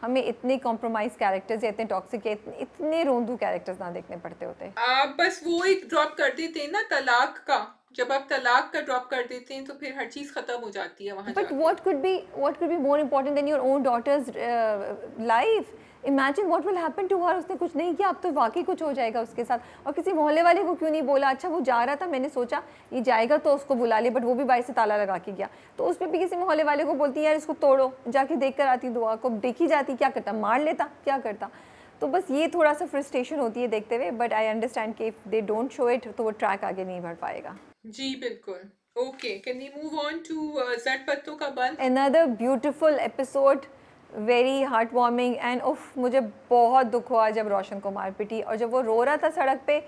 हमें इतने कॉम्प्रोमाइज़ कैरेक्टर्स या इतने टॉक्सिक या इतने रोंदू कैरेक्टर्स ना देखने पड़ते होते। आप बस वो एक ड्रॉप कर देते हैं ना, तलाक का। जब आप तलाक का ड्रॉप कर देते हैं तो फिर हर चीज खत्म हो जाती है वहां बट जाके। what could be more important than your own daughter's life? Imagine what will happen to her. उसने कुछ नहीं किया, अब तो वाकई कुछ हो जाएगा उसके साथ। और किसी मोहल्ले वाले को क्यों नहीं बोला? अच्छा वो जा रहा था, मैंने सोचा ये जाएगा तो उसको बुला ले, बट वो भी बाहर से ताला लगा के गया। तो उस पर भी किसी मोहल्ले वाले को बोलती यार इसको तोड़ो, जाके देख कर आती, दुआ को देखी जाती, क्या करता, मार लेता, क्या करता। तो बस ये थोड़ा सा फ्रस्ट्रेशन होती है देखते हुए, बट आई अंडरस्टैंड कि if they don't show it तो वो ट्रैक आगे नहीं बढ़ पाएगा। जी बिल्कुल। Okay, can we move on to जट पत्तों का बंद। Another beautiful episode, very heartwarming and उफ मुझे बहुत दुख हुआ जब रोशन को मार पिटी और जब वो रो रहा था सड़क पे,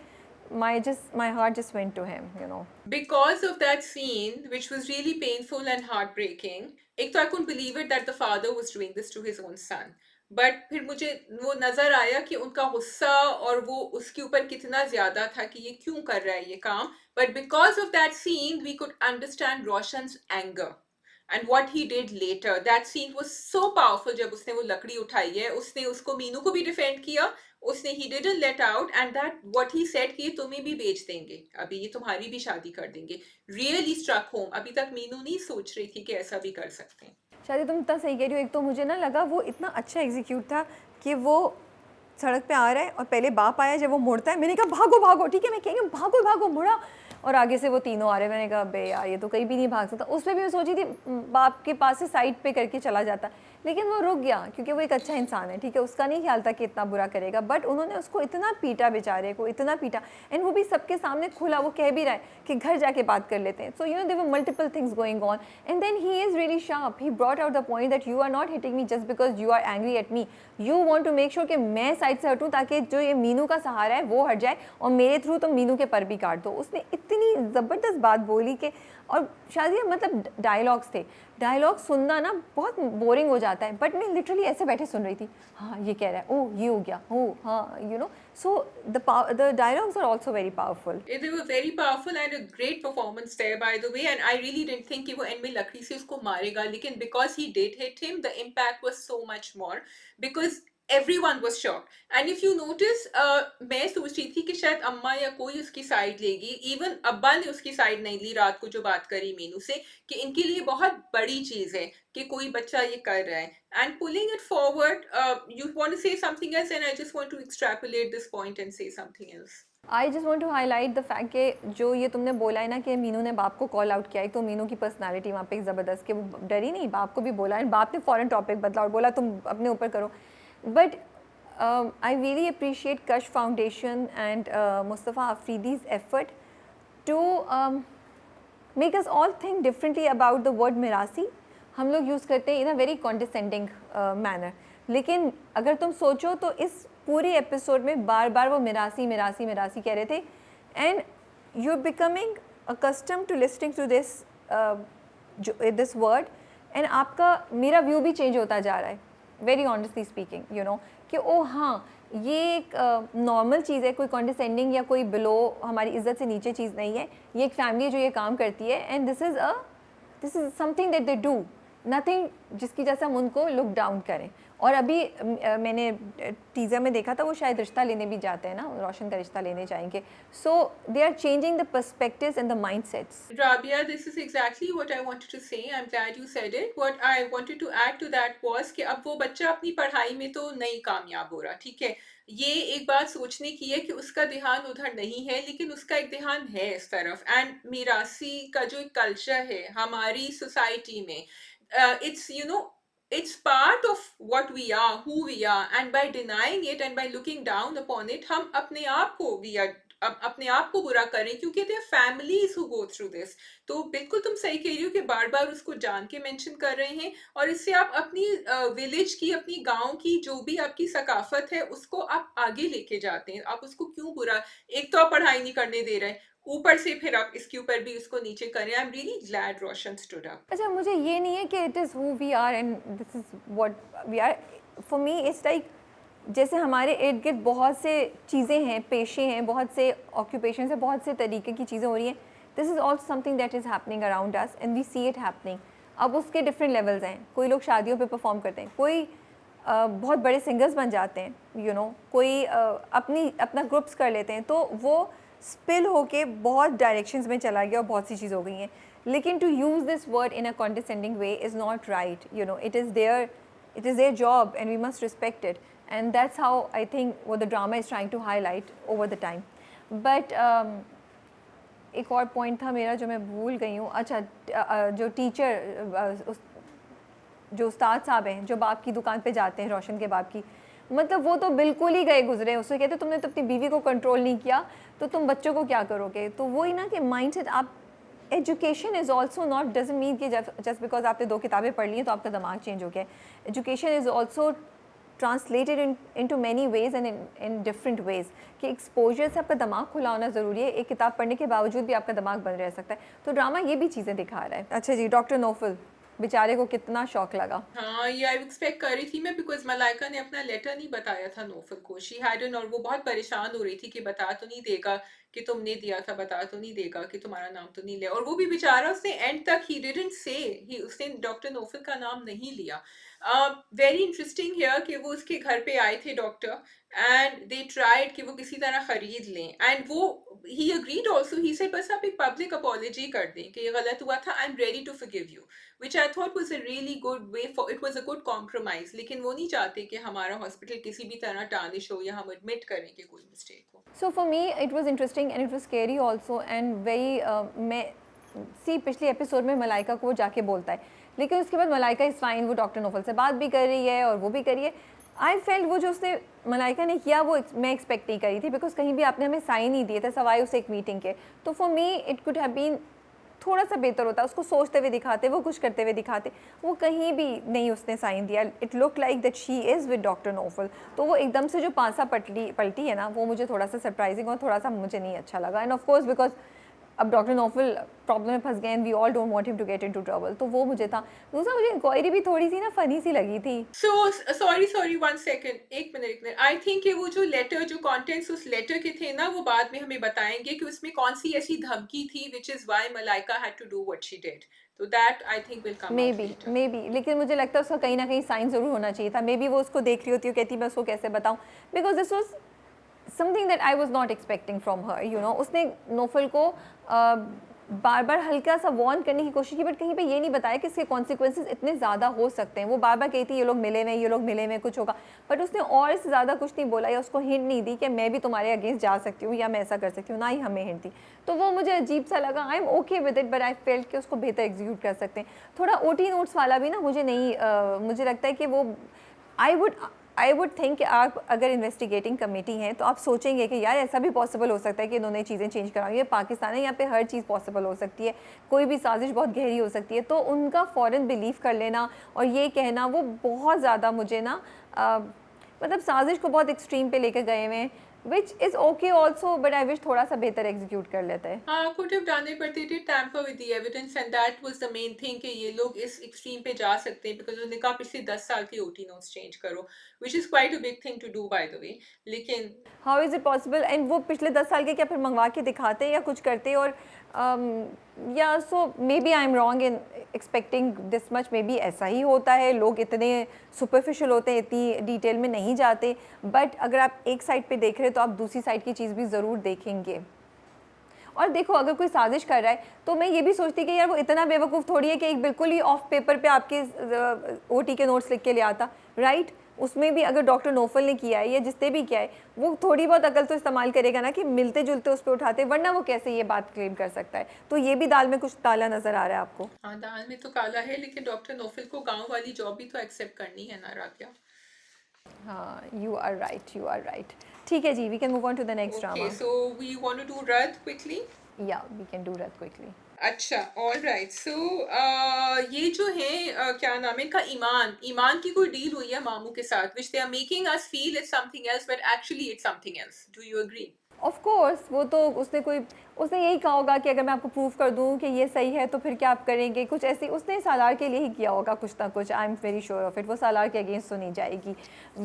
my heart just went to him, you know. Because of that scene, which was really painful and heartbreaking, एक तो I couldn't believe it that the father was doing this to his own son. But फिर मुझे वो नज़र आया कि उनका गुस्सा और वो उसके ऊपर कितना ज़्यादा था कि ये क्यों कर रहा है ये काम। But because of that scene we could understand Roshan's anger and what he did later. That scene was so powerful. जब उसने वो लकड़ी उठाई है, उसने उसको मीनू को भी डिफेंड किया, उसने he didn't let out and that what he said कि ये तुम्हें भी बेच देंगे, अभी ये तुम्हारी भी शादी कर देंगे, रियली स्ट्रक होम। अभी तक मीनू नहीं सोच रही थी कि ऐसा भी कर सकते हैं। शादी तुम इतना सही कह रही हो। एक तो मुझे ना लगा वो इतना अच्छा एग्जीक्यूट था कि वो सड़क पे आ रहा है और पहले बाप आया, जब वो मुड़ता है मैंने कहा भागो भागो, ठीक है मैं कह रही हूँ भागो भागो, मुड़ा और आगे से वो तीनों आ रहे हैं। मैंने कहा बे यार ये तो कहीं भी नहीं भाग सकता। उस पर भी मैं सोची थी बाप के पास से साइड पे करके चला जाता, लेकिन वो रुक गया क्योंकि वो एक अच्छा इंसान है, ठीक है, उसका नहीं ख्याल था कि इतना बुरा करेगा, बट उन्होंने उसको इतना पीटा, बेचारे को इतना पीटा, एंड वो भी सबके सामने खुला, वो कह भी रहा है कि घर जाके बात कर लेते हैं. So you know there were multiple things going on, and then he is really sharp, he brought out the point that you are not hitting me just because you are angry at me, you want to make sure कि मैं side से हटूँ ताकि जो ये मीनू का सहारा है वो हट जाए और मेरे थ्रू तुम मीनू के पर भी काट दो. उसने इतनी ज़बरदस्त बात बोली कि, और शायद मतलब डायलॉग्स थे, डायलॉग सुनना ना बहुत बोरिंग हो जाता है, बट मैं लिटरली ऐसे बैठे सुन रही थी, हाँ ये कह रहा है, ओह ये हो गया, ओह हाँ, you know. So the dialogues are also very powerful. They were very powerful and a great performance there, by the way. And I really didn't think कि वो end में लकड़ी से उसको मारेगा, लेकिन because he did hit him, the impact was so much more because everyone was shocked. And if you notice, मैं सोच रही थी कि शायद अम्मा या कोई उसकी साइड लेगी. Even अब्बा ने उसकी साइड नहीं ली रात को जो बात करी मीनू से कि इनके लिए बहुत बड़ी चीज है कि कोई बच्चा ये कर रहा है. And pulling it forward, you want to say something else, and I just want to extrapolate this point and say something else. I just want to highlight the fact कि जो ये तुमने बोला है ना कि मीनू ने बाप को कॉल आउट किया, एक तो मीनू की पर्सनालिटी वहाँ पे एक ज़बरदस्त कि वो डरी नहीं, बाप को भी बोला, एंड बाप ने फ़ौरन टॉपिक बदला और बोला तुम अपने ऊपर करो. But I really appreciate Kashf foundation and Mustafa Afridi's effort to make us all think differently about the word mirasi. हम लोग यूज़ करते हैं in a very condescending manner, लेकिन अगर तुम सोचो तो इस पूरे एपिसोड में बार बार वो मिरासी मिरासी मिरासी कह रहे थे, and you are becoming accustom to listing to this word, and आपका मेरा व्यू भी चेंज होता जा रहा है, very honestly speaking, you know, कि ओ हाँ ये एक नॉर्मल चीज़ है, कोई कॉन्डिसेंडिंग या कोई बिलो हमारी इज्जत से नीचे चीज़ नहीं है, ये एक फैमिली है जो ये काम करती है, and this is something that they do, nothing जिसकी जैसा हम उनको लुक डाउन करें. और अभी मैंने टीज़र में देखा था वो शायद रिश्ता लेने भी जाते हैं ना, रोशन का रिश्ता लेने जाएंगे. So they are changing the perspectives and the mindsets. Rabia, this is exactly what I wanted to say. I'm glad you said it. What I wanted to add to that was कि अब वो बच्चा अपनी पढ़ाई में तो नहीं कामयाब हो रहा, ठीक है. ये एक बात सोचने की है कि उसका ध्यान उधर नहीं है, लेकिन उसका एक ध्यान है इस तरफ. एंड मिरासी का जो एक कल्चर है हमारी सोसाइटी में, it's, you know, it's part of what we are, who we are, and by denying it and by looking down upon it, हम अपने आप को अपने आप को बुरा करें, क्योंकि there are families who go through this. तो बिल्कुल तुम सही कह रही हो कि बार बार उसको जान के मेंशन कर रहे हैं, और इससे आप अपनी विलेज की, अपनी गांव की जो भी आपकी सकाफत है उसको आप आगे लेके जाते हैं. आप उसको क्यों बुरा, एक तो आप पढ़ाई नहीं करने दे रहे, ऊपर से फिर आप इसके ऊपर भी उसको नीचे करें. I am really glad Roshan stood up. अच्छा, मुझे ये नहीं है कि it is who we are and this is what we are. For me it's like जैसे हमारे इर्द गिर्द बहुत से चीज़ें हैं, पेशे हैं, बहुत से ऑक्यूपेशन है, बहुत से तरीके की चीज़ें हो रही हैं. This is also something that is happening around us and we see it happening. अब उसके डिफरेंट लेवल्स हैं. कोई लोग शादियों पे परफॉर्म करते हैं, कोई बहुत बड़े सिंगर्स बन जाते हैं, यू नो, कोई अपना ग्रुप्स कर लेते हैं, तो वो स्पिल होके बहुत डायरेक्शंस में चला गया और बहुत सी चीज़ हो गई हैं. लेकिन to use this word in a condescending way is not right, you know. It is their job and we must respect it, and that's how I think what the drama is trying to highlight over the time. But एक और point था मेरा जो मैं भूल गई हूँ. अच्छा, जो टीचर जो उस्ताद साहब हैं जो बाप की दुकान पे जाते हैं, रोशन के बाप की, मतलब वो तो बिल्कुल ही गए गुजरे. उससे कहते तुमने तो अपनी बीवी को कंट्रोल नहीं किया तो तुम बच्चों को क्या करोगे. तो वही ना कि माइंडसेट, आप education is also not doesn't mean कि जस्ट बिकॉज आपने 2 किताबें पढ़ ली हैं तो आपका दिमाग चेंज हो गया. Education is also translated into many ways and in different ways. कि एक्सपोजर से आपका दिमाग खुला होना ज़रूरी है. एक किताब पढ़ने के बावजूद भी आपका दिमाग बंद रह सकता है. तो ड्रामा ये भी चीज़ें दिखा रहा है. अच्छा जी, डॉक्टर नौफल बेचारे को कितना शौक लगा. हाँ, ये आई एक्सपेक्ट कर रही थी मैं, बिकॉज मलाइका ने अपना लेटर नहीं बताया था नौफल को. शी हैडन, और वो बहुत परेशान हो रही थी कि बता तो नहीं देगा कि तुमने दिया था, बता तो नहीं देगा कि तुम्हारा नाम तो नहीं लिया. और वो भी बेचारा उसने एंड तक ही डिडंट से, उसने डॉक्टर नौफल का नाम नहीं लिया. वेरी इंटरेस्टिंग हियर कि वो उसके घर पे आए थे डॉक्टर, एंड दे ट्राइड कि वो किसी तरह खरीद लें, एंड वो he agreed also. He said बस आप एक पब्लिक अपॉलॉजी कर दें कि ये गलत हुआ था, I am ready to forgive you, which I thought was a really good way for, it was a good compromise. लेकिन वो नहीं चाहते कि हमारा हॉस्पिटल किसी भी तरह टार्निश हो या हम एडमिट करें कि कोई मिस्टेक हो. So for me it was interesting and it was scary also and very मैं पिछले एपिसोड में मलाइका को जाके बोलता है लेकिन उसके बाद मलाइका इज़ फाइन, वो डॉक्टर नोफल से बात भी कर रही है और वो भी कर रही है। आई फेल्ट वो जो उसने मलाइका ने किया वो मैं एक्सपेक्ट नहीं करी थी, बिकॉज कहीं भी आपने हमें साइन नहीं दिए थे सवाए उसे एक मीटिंग के। तो for me it could have been थोड़ा सा बेहतर होता, उसको सोचते हुए दिखाते, वो कुछ करते हुए दिखाते, वो कहीं भी नहीं उसने साइन दिया। It look like that she is with doctor Nofal. तो वो एकदम से जो पांसा पलटी है ना, वो मुझे थोड़ा सा सरप्राइजिंग और थोड़ा सा मुझे नहीं अच्छा लगा। एंड ऑफ कोर्स बिकॉज अब डॉक्टर नोफल प्रॉब्लम में फंस गए and we all don't want him to get into trouble, तो वो मुझे था। दूसरा मुझे इंक्वायरी भी थोड़ी सी ना फनी सी लगी थी। So sorry 1 second, एक मिनट। आई थिंक कि वो जो लेटर, जो कंटेंट्स उस लेटर के थे ना, वो बाद में हमें बताएंगे कि उसमें कौन सी ऐसी धमकी थी which is why Malaika had to do what she did. So that I think will come out later. May be, लेकिन मुझे लगता है उसका कहीं ना कहीं साइन ज़रूर होना चाहिए था। मे बी वो उसको देख रही होती है, कहती मैं उसको कैसे बताऊँ, because this was something that I was not expecting from her. You no, उसने नोफल को बार बार हल्का सा वार्न करने की कोशिश की, बट कहीं पे ये नहीं बताया कि इसके कॉन्सिक्वेंसेज इतने ज़्यादा हो सकते हैं। वो बार बार कहती है ये लोग मिले हुए, ये लोग मिले हुए, कुछ होगा, बट उसने और इससे ज़्यादा कुछ नहीं बोला या उसको हिंट नहीं दी कि मैं भी तुम्हारे अगेंस्ट जा सकती हूँ या मैं ऐसा कर सकती हूँ, ना ही हमें हिंट दी। तो वो मुझे अजीब सा लगा। I am okay with it, but I felt कि उसको बेहतर एग्जीक्यूट कर सकते हैं। थोड़ा ओटी नोट्स वाला भी ना मुझे नहीं मुझे लगता है कि वो आई वुड थिंक कि आप अगर इन्वेस्टिगेटिंग कमेटी हैं तो आप सोचेंगे कि यार ऐसा भी पॉसिबल हो सकता है कि इन्होंने चीज़ें चेंज कराई। ये पाकिस्तान है, यहाँ पे हर चीज़ पॉसिबल हो सकती है, कोई भी साजिश बहुत गहरी हो सकती है। तो उनका फ़ौरन बिलीव कर लेना और ये कहना वो बहुत ज़्यादा मुझे ना मतलब साजिश को बहुत एक्सट्रीम पे लेकर गए हुए हैं, which is okay also, but I wish थोड़ा सा बेहतर एग्जीक्यूट कर लेते हैं। हाँ, could have done it, but they did tamper with the evidence, and that was the main thing कि ये लोग इस एक्सट्रीम पे जा सकते हैं, because उन्होंने कहा पिछले 10 साल के OT notes चेंज करो, which is quite a big thing to do by the way. लेकिन how is it possible? And वो पिछले 10 साल के क्या फिर मंगवा के दिखाते या कुछ करते? और या so maybe I am wrong in expecting this much. Maybe ऐसा ही होता है, लोग इतने सुपरफिशियल होते हैं, इतनी डिटेल में नहीं जाते। बट अगर आप एक साइड पे देख रहे हो तो आप दूसरी साइड की चीज़ भी ज़रूर देखेंगे। और देखो, अगर कोई साजिश कर रहा है तो मैं ये भी सोचती कि यार वो इतना बेवकूफ़ थोड़ी है कि एक बिल्कुल ही ऑफ पेपर पे आपके OT के नोट्स लिख के ले आता, राइट? उसमें भी अगर डॉक्टर नोफल ने किया है या जिसने भी किया है, वो थोड़ी बहुत अकल तो इस्तेमाल करेगा ना कि मिलते जुलते उस पर उठाते, वरना वो कैसे ये बात क्लेम कर सकता है? तो ये भी दाल में कुछ काला नज़र आ रहा है आपको। हाँ, दाल में तो काला है, लेकिन डॉक्टर नोफल को गांव वाली जॉब भी तो एक्सेप्ट करनी है ना राकिया। हाँ, you are right, you are right. ठीक है जी, we can move on to the next Okay, drama. so we want to do Rad quickly. या we can do that quickly. अच्छा, ऑल राइट। सो ये जो है क्या नाम है इनका, ईमान की कोई डील हुई है मामू के साथ, which they are making us feel it's something else, but actually it's something else. Do you agree? Of course, वो तो उसने यही कहा होगा कि अगर मैं आपको प्रूव कर दूं कि ये सही है तो फिर क्या आप करेंगे, कुछ ऐसी उसने सालार के लिए ही किया होगा कुछ ना कुछ। I am very sure of it. वो सालार के अगेंस्ट तो नहीं जाएगी।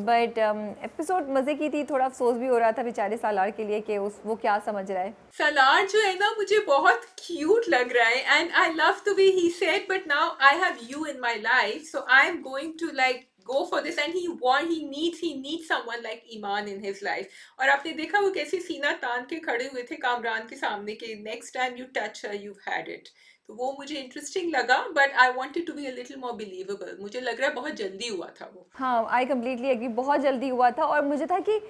बट एपिसोड मज़े की थी, थोड़ा अफसोस भी हो रहा था बेचारे सालार के लिए कि वो क्या समझ रहा है। सलार जो है ना, मुझे बहुत क्यूट लग रहा है, and I love the way he said, but now I have you in my life, so I am going to like go for this, and he needs someone like Iman in his life. और आपने देखा वो कैसे सीना तान के खड़े हुए थे कामरान के सामने कि next time you touch her you've had it. तो वो मुझे इंटरेस्टिंग लगा, but I wanted to be a little more believable. मुझे लग रहा है बहुत जल्दी हुआ था वो। हाँ, आई कम्प्लीटली एग्री, बहुत जल्दी हुआ था। और मुझे था कि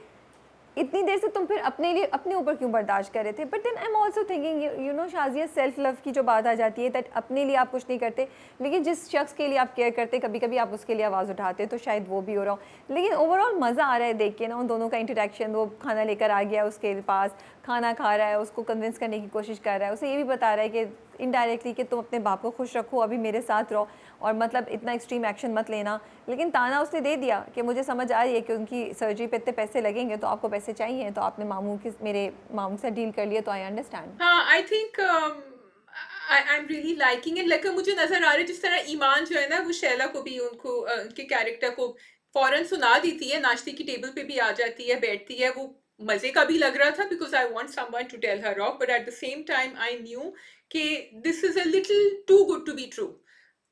इतनी देर से तुम फिर अपने लिए अपने ऊपर क्यों बर्दाश्त कर रहे थे? But then I am also thinking, you know Shazia, self love की जो बात आ जाती है, दैट अपने लिए आप कुछ नहीं करते, लेकिन जिस शख्स के लिए आप केयर करते कभी कभी आप उसके लिए आवाज़ उठाते, तो शायद वो भी हो रहा हो। लेकिन ओवरऑल मज़ा आ रहा है देख के ना उन दोनों का इंटरेक्शन। वो खाना लेकर आ गया उसके पास, खाना खा रहा है, उसको कन्विंस करने की कोशिश कर रहा है, उसे ये भी बता रहा है कि इनडायरेक्टली कि तुम अपने बाप को खुश रखो, अभी मेरे साथ रहो, और मतलब इतना एक्सट्रीम एक्शन मत लेना। लेकिन ताना उसने दे दिया कि मुझे समझ आ रही है कि उनकी सर्जरी पे इतने पैसे लगेंगे, तो आपको पैसे चाहिए, तो आपने मेरे मामू से डील कर लिया, तो आई अंडरस्टैंड। हाँ, I think I am really liking it. लेकिन मुझे नजर आ रहा है जिस तरह ईमान जो है ना, वो शैला को भी उनको उनके कैरेक्टर को फौरन सुना देती है, नाश्ते की टेबल पे भी आ जाती है, बैठती है। वो मजे का भी लग रहा था, because I want someone to tell her off, but at the same time I knew कि this is a little too good to be true.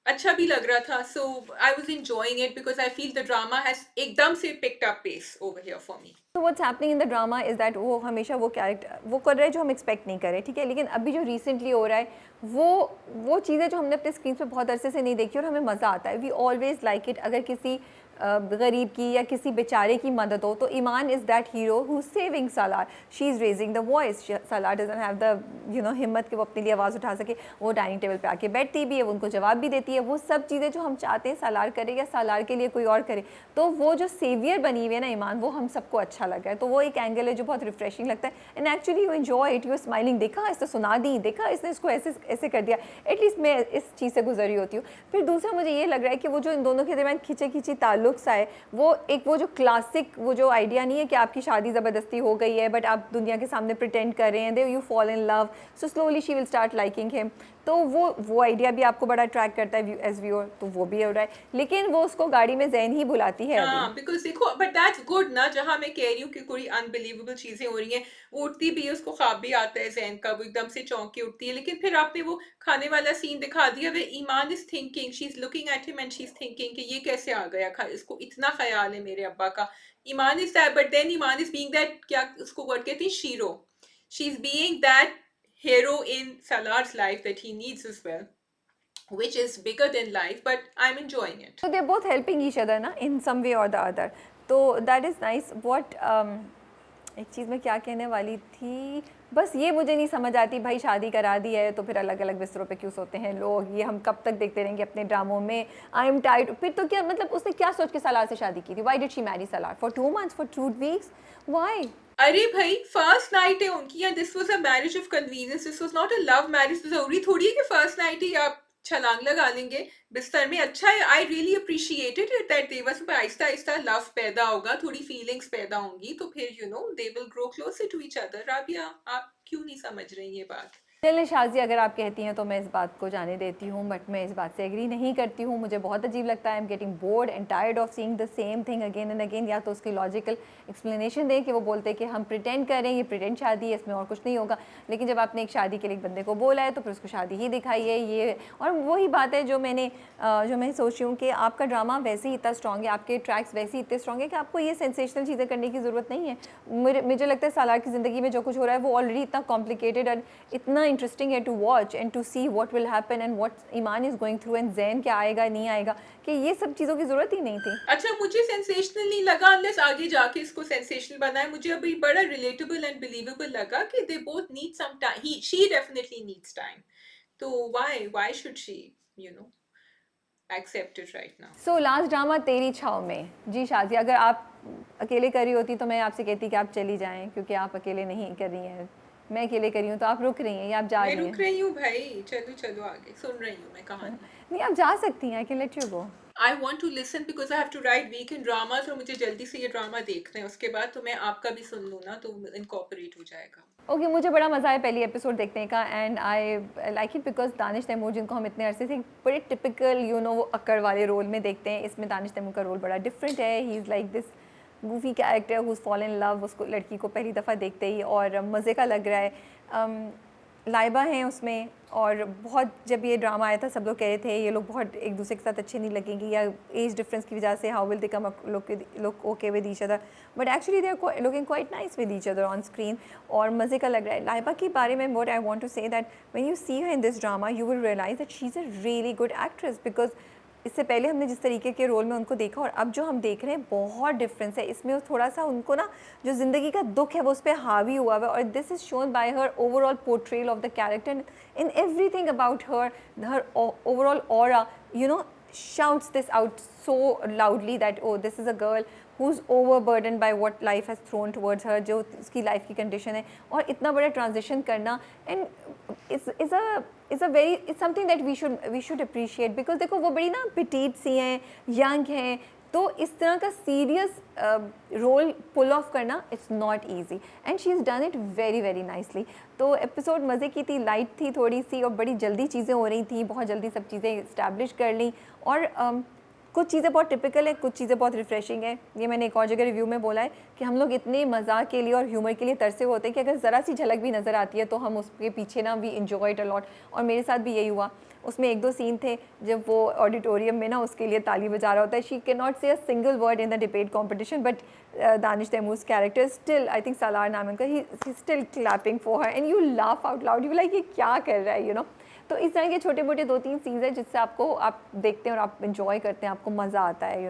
अच्छा भी लग रहा था, so I was enjoying it because I feel the drama has एकदम से picked up pace over here for me. तो what's happening in the drama is that वो हमेशा वो कैरेक्टर वो कर रहे हैं जो हम एक्सपेक्ट नहीं करें, ठीक है? लेकिन अभी जो रिसेंटली हो रहा है वो चीज़ें जो हमने अपने स्क्रीन पे बहुत अरसे से नहीं देखी और हमें मज़ा आता है। We always like it. अगर किसी गरीब की या किसी बेचारे की मदद हो, तो Iman is that hero who saving Salar, she is raising the voice. Salar doesn't have the हिम्मत कि वो अपने लिए आवाज़ उठा सके, वो डाइनिंग टेबल पे आके बैठती भी है, वो उनको जवाब भी देती है, वो सब चीज़ें जो हम चाहते हैं सालार करे या सालार के लिए कोई और करे। तो वो जो सेवियर बनी हुई है ना ईमान, वो हम सबको अच्छा लगा है। तो वो एक एंगल है जो बहुत रिफ्रेशिंग लगता है, and actually you enjoy it, you smiling, देखा इसने सुना दी, देखा इसने इसको ऐसे ऐसे कर दिया। एटलीस्ट मैं इस चीज़ से गुजरी होती हूँ। फिर दूसरा मुझे ये लग रहा है कि वो जो इन दोनों के दरमियान खिंचे खिंची ताल्लुक सा है, वो जो क्लासिक वो जो आइडिया नहीं है कि आपकी शादी ज़बरदस्ती हो गई है बट आप दुनिया के सामने प्रिटेंड कर रहे हैं, they you fall in love, so slowly she will start liking him. तो वो आइडिया भी आपको बड़ा अट्रैक्ट करता है एज व्यूअर, तो वो भी हो रहा है। लेकिन वो उसको गाड़ी में जैन ही बुलाती है हाँ, अभी। बिकॉज देखो, बट दैट्स गुड ना, जहाँ मैं कह रही हूँ कि कोई अनबिलीवेबल चीजें हो रही हैं, वो उठती भी है, उसको ख्वाब भी आता है जैन का, वो एकदम से चौंक के उठती है, लेकिन फिर आपने वो खाने वाला सीन दिखा दिया, way Iman is thinking, she is looking at him and she is thinking कि ये कैसे आ गया, इसको इतना ख्याल है मेरे अब्बा का। Iman is that, but then Iman is being that, क्या उसको वर्ड कहती है, shero, she is being that hero in Salar's life that he needs as well, which is bigger than life, but I'm enjoying it. So they're both helping each other ना in some way or the other. तो that is nice. What एक चीज़ मैं क्या कहने वाली थी, बस ये मुझे नहीं समझ आती, भाई शादी करा दी है तो फिर अलग अलग बिस्तरों पे क्यों सोते हैं लोग, ये हम कब तक देखते रहेंगे अपने ड्रामों में। I am tired. फिर तो क्या मतलब उसने क्या सोच के सलार से शादी की थी? Why did she marry Salar for 2 months, for 2 weeks? Why? अरे भाई, फर्स्ट नाइट है उनकी, and this was a marriage of convenience, this was not a love marriage. तो जरूरी थोड़ी है कि फर्स्ट नाइट ही आप छलांग लगा लेंगे बिस्तर में। अच्छा है, I really appreciated it that they was, Aahista Aahista love पैदा होगा, थोड़ी फीलिंग्स पैदा होंगी, तो फिर they will grow closer to each other. Rabia, आप क्यों नहीं समझ रही ये बात? चलिए शाजी, अगर आप कहती हैं तो मैं इस बात को जाने देती हूँ, बट मैं इस बात से एग्री नहीं करती हूँ। मुझे बहुत अजीब लगता है, I am getting bored and tired of seeing the same thing again and again. या तो उसकी लॉजिकल एक्सप्लेनेशन दें कि वो बोलते हैं कि हम प्रिटेंड करें, ये प्रिटेंड शादी है, इसमें और कुछ नहीं होगा। लेकिन जब आपने एक शादी के लिए एक बंदे को बोला है तो फिर उसको शादी ही दिखाई है ये। और वही बात है जो मैं सोच रही हूँ कि आपका ड्रामा वैसे ही इतना स्ट्रॉन्ग है, आपके ट्रैक्स वैसे ही इतने स्ट्रॉन्ग है कि आपको ये सेंसेशनल चीज़ें करने की ज़रूरत नहीं है। मुझे लगता है सालार की ज़िंदगी में जो कुछ हो रहा है वो ऑलरेडी इतना कॉम्प्लिकेटेड और इतना इंटरेस्टिंग है to watch and to see what will happen and what Iman is going through and Zain क्या आएगा नहीं आएगा, कि ये सब चीज़ों की ज़रूरत ही नहीं थी। अच्छा, मुझे सेंसेशनल नहीं लगा अनलेस आगे जाके इसको सेंसेशनल बनाए। मुझे अभी बड़ा रिलेटेबल एंड बिलीवेबल लगा कि they both need some time, he she definitely needs time. तो why should she accept it right now? So last drama Teri Chhaon में। जी शाजी, अगर आप अकेले कर रही होती तो मैं आपसे कहती कि आप चली जाएं, क्योंकि आप अकेले नहीं कर रही हैं, मैं अकेले कर रही हूँ तो आप रुक रही हैं या आप जा मैं रही रुक हैं? रही हूँ भाई, चलो चलो आगे, सुन रही हूँ मैं कहानी। नहीं, आप जा सकती हैं, I can let you go. I want to listen because I have to write weekend dramas, और मुझे जल्दी से ये ड्रामा देखना है, उसके बाद तो मैं आपका भी सुन लूँ ना, तो इनकॉर्पोरेट हो जाएगा। ओके, मुझे बड़ा मज़ा आया पहली एपिसोड देखने का, and I like it because Danish Taimoor, जिनको हम इतने अरसे से बड़े टिपिकल वो अक्कड़ वाले रोल में देखते हैं, इसमें दानिश तैमूर का रोल बड़ा डिफरेंट है। He is like this goofy character whose fall in love, उसको लड़की को पहली दफ़ा देखते ही, और मज़े का लग रहा है। लाइबा हैं उसमें, और बहुत जब ये ड्रामा आया था सब लोग कह रहे थे ये लोग बहुत एक दूसरे के साथ अच्छे नहीं लगेंगे, या एज डिफरेंस की वजह से how will they come look okay with each other, but actually they are looking quite nice with each other on screen, और मज़े का लग रहा है। लाइबा के बारे में what I want to say that when you see her in this drama you will realise that she is a really good actress, because इससे पहले हमने जिस तरीके के रोल में उनको देखा और अब जो हम देख रहे हैं बहुत डिफरेंस है इसमें। वो थोड़ा सा उनको ना जो ज़िंदगी का दुख है वो उस पर हावी हुआ है, और this is shown by her overall portrayal of the character in everything about her overall aura shouts this out so loudly that oh this is a girl who's overburdened by what life has thrown towards her, जो उसकी life की condition है, और इतना बड़ा transition करना and it's something that we should appreciate, because देखो वो बड़ी ना petite सी हैं, यंग हैं, तो इस तरह का सीरियस रोल पुल ऑफ करना it's not easy, and she is done it very very nicely. तो एपिसोड मज़े की थी, लाइट थी थोड़ी सी, और बड़ी जल्दी चीज़ें हो रही थी, बहुत जल्दी सब चीज़ें इस्टेब्लिश कर ली, और कुछ चीज़ें बहुत टिपिकल है, कुछ चीज़ें बहुत रिफ्रेशिंग है। ये मैंने एक और जगह रिव्यू में बोला है कि हम लोग इतने मज़ाक के लिए और ह्यूमर के लिए तरसे होते हैं कि अगर ज़रा सी झलक भी नज़र आती है तो हम उसके पीछे ना we enjoy it a lot, और मेरे साथ भी यही हुआ। उसमें एक दो सीन थे जब वो ऑडिटोरियम में ना उसके लिए ताली बजा रहा होता है, she can not say a single word in the debate competition, but Danish Taimoor's character still, I think Salar नाम है उनका, he still clapping for her and you laugh out loud, you like ये क्या कर रहा है तो इस तरह के छोटे मोटे 2-3 सीन्स हैं जिससे आप देखते हैं और आप इन्जॉय करते हैं, आपको मज़ा आता है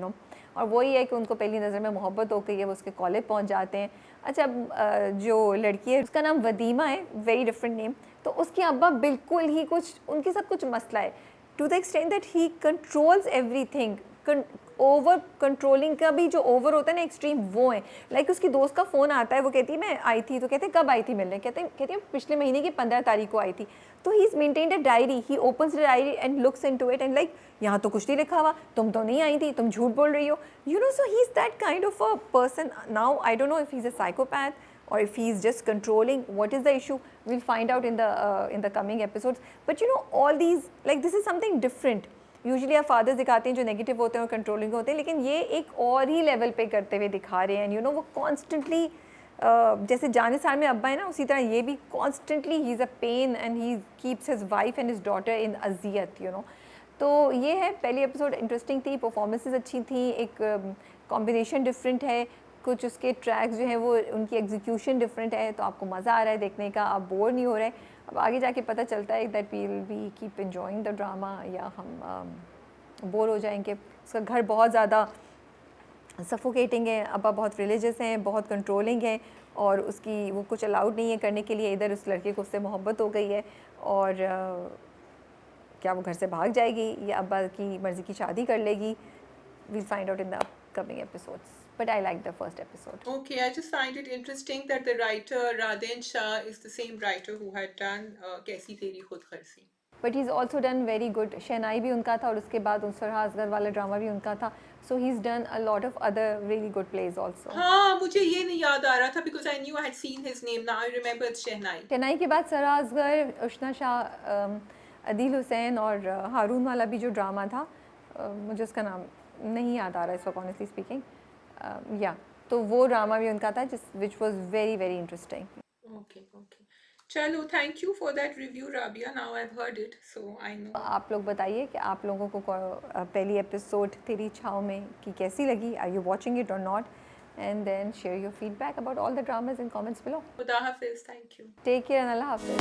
और वही है कि उनको पहली नज़र में मोहब्बत हो गई है, वो उसके कॉलेज पहुंच जाते हैं। अच्छा, अब जो लड़की है उसका नाम वदीमा है, वेरी डिफरेंट नेम। तो उसके अब्बा बिल्कुल ही कुछ, उनके साथ कुछ मसला है, to the extent that he controls everything. Over controlling का भी जो ओवर होता है ना एक्सट्रीम, वो है। लाइक उसकी दोस्त का फ़ोन आता है, वो कहती है मैं आई थी, तो कहते हैं कब आई थी मिलने, कहती है पिछले महीने की 15 तारीख को आई थी। तो he is maintained a diary, he opens the diary and looks into it and like यहाँ तो कुछ नहीं लिखा हुआ, तुम तो नहीं आई थी, तुम झूठ बोल रही हो, you know. So he is that kind of a person. Now I don't know if he is a psychopath or if he's just controlling. What is the issue? We'll find out in the coming episodes. But you know, all these, like, this is something different. Usually आप fathers दिखाते हैं जो negative होते हैं और controlling होते हैं, लेकिन ये एक और ही लेवल पे करते हुए दिखा रहे हैं। यू नो, वो कॉन्स्टेंटली जैसे जानिसार में अब्बा है ना, उसी तरह ये भी constantly he is a pain and he keeps his wife and his daughter in अजियत, यू नो। तो ये है, पहली एपिसोड इंटरेस्टिंग थी, परफॉर्मेंसेज अच्छी थी, एक कॉम्बिनेशन डिफरेंट है, कुछ उसके ट्रैक्स जो हैं वो उनकी एग्जीक्यूशन डिफरेंट है, तो आपको मज़ा आ रहा है देखने का, आप बोर नहीं हो रहे। अब आगे जाके पता चलता है that we will be keep enjoying the drama या हम बोर हो जाएंगे। उसका घर बहुत ज़्यादा सफोकेटिंग है, अब्बा बहुत रिलीजियस हैं, बहुत कंट्रोलिंग है, और उसकी वो कुछ अलाउड नहीं है करने के लिए। इधर उस लड़के को उससे मोहब्बत हो गई है, और क्या वो घर से भाग जाएगी या अब्बा की मर्ज़ी की शादी कर लेगी? We'll find out in the upcoming episodes, but I liked the first episode. Okay, I just find it interesting that the writer Raden Shah is the same writer who had done Kaisi Teri Khud Gharsi. But he's also done very good. शहनाई भी उनका था, और उसके बाद फरहा असगर वाला drama भी उनका था. So he's done a lot of other really good plays also. हाँ, मुझे ये नहीं याद आ रहा था because I knew I had seen his name. Now I remember it's शहनाई. शहनाई के बाद फरहा असगर, उशना शाह, अदील हुसैन और हारून वाला भी जो ड्रामा था, मुझे उसका नाम नहीं याद आ रहा इस वक्त, ऑनेस्टली स्पीकिंग, या तो वो ड्रामा भी उनका था, जिस which was very very interesting. Okay, okay. चलो, thank you for that review, Rabia. Now I've heard it, so I know. आप लोग बताइए कि आप लोगों को पहली एपिसोड तेरी छाँव में की कैसी लगी? आर यू वॉचिंग इट और not? And then share your feedback about all the dramas in comments below. खुदा हाफिज़, thank you. Take care and अल्लाह हाफिज़.